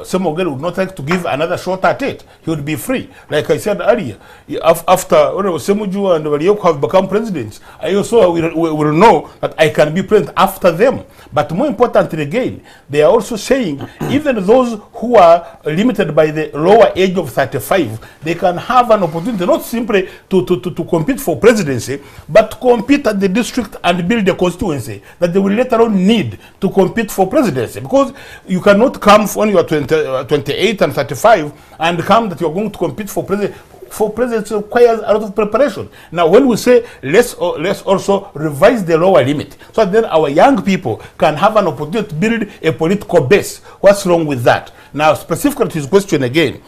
[SPEAKER 4] Semogel, would not like to give another shot at it? He would be free. Like I said earlier, after Honorable Semuju and Walioko have become presidents, I also will know that I can be president after them. But more importantly again, they are also saying even those who are limited by the lower age of 35, they can have an opportunity not simply to compete for presidency, but to compete at the district and build a constituency that they will later on need to compete for presidency. Because you cannot come when you are 28 and 35 and come that you are going to compete for presidency. For presidency requires a lot of preparation. Now, when we say let's also revise the lower limit, so that then our young people can have an opportunity to build a political base. What's wrong with that? Now, specifically to his question again,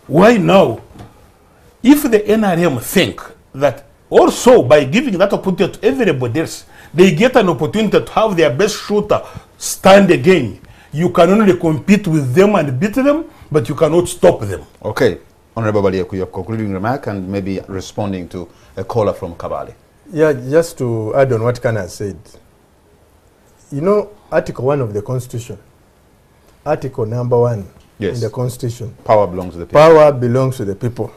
[SPEAKER 4] why now? If the NRM think that also by giving that opportunity to everybody else, they get an opportunity to have their best shooter stand again, you can only compete with them and beat them, but you cannot stop them.
[SPEAKER 1] Okay. Honorable Balieku, your concluding remark and maybe responding to a caller from Kabale.
[SPEAKER 3] Yeah, just to add on what Kana said. You know, Article 1 of the Constitution, Article number 1 in the Constitution.
[SPEAKER 1] Power belongs to the people.
[SPEAKER 3] Power belongs to the people.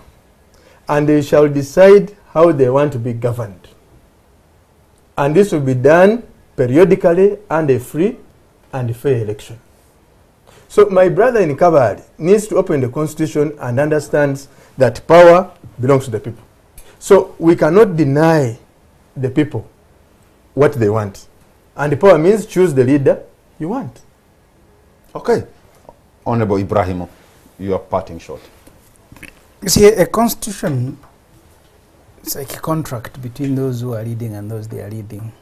[SPEAKER 3] And they shall decide how they want to be governed. And this will be done periodically and a free and fair election. So my brother in Kabale needs to open the Constitution and understands that power belongs to the people. So we cannot deny the people what they want. And the power means choose the leader you want.
[SPEAKER 1] Okay. Honorable Ibrahim, your parting shot.
[SPEAKER 2] You see, a constitution is like a contract between those who are leading and those they are leading.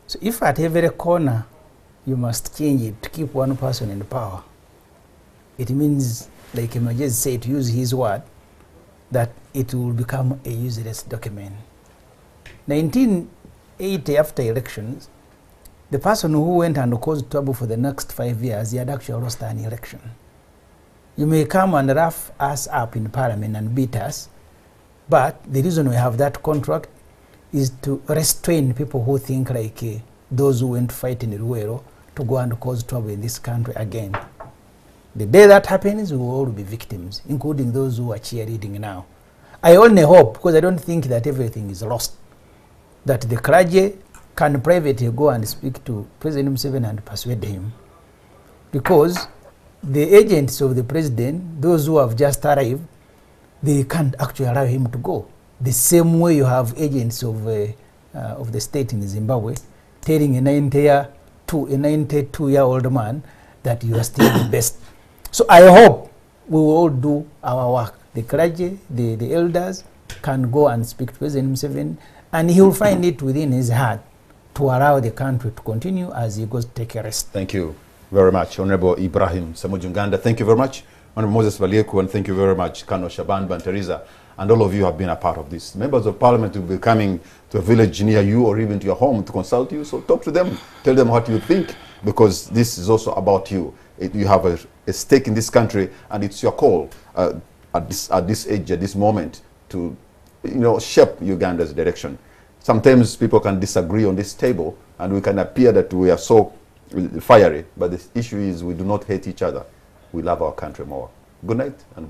[SPEAKER 2] So if at every corner you must change it to keep one person in power, it means, like Emergency said, to use his word, that it will become a useless document. 1980, after elections, the person who went and caused trouble for the next 5 years, he had actually lost an election. You may come and rough us up in Parliament and beat us, but the reason we have that contract is to restrain people who think like those who went to fight in Ruero to go and cause trouble in this country again. The day that happens, we will all be victims, including those who are cheerleading now. I only hope, because I don't think that everything is lost, that the clergy can privately go and speak to President Museveni and persuade him. Because the agents of the president, those who have just arrived, they can't actually allow him to go. The same way you have agents of the state in Zimbabwe telling a 92-year-old man that you are still the best. So I hope we will all do our work. The clergy, the elders can go and speak to President Museveni, and he will find it within his heart to allow the country to continue as he goes to take a rest.
[SPEAKER 1] Thank you very much, Honorable Ibrahim Semujunganda. Thank you very much, Honorable Moses Balieku, and thank you very much, Kano Shaban Banteriza, and all of you have been a part of this. Members of Parliament will be coming to a village near you or even to your home to consult you, so talk to them, tell them what you think, because this is also about you. You have a stake in this country, and it's your call at this age, at this moment, to shape Uganda's direction. Sometimes people can disagree on this table, and we can appear that we are so fiery, but the issue is we do not hate each other. We love our country more. Good night. And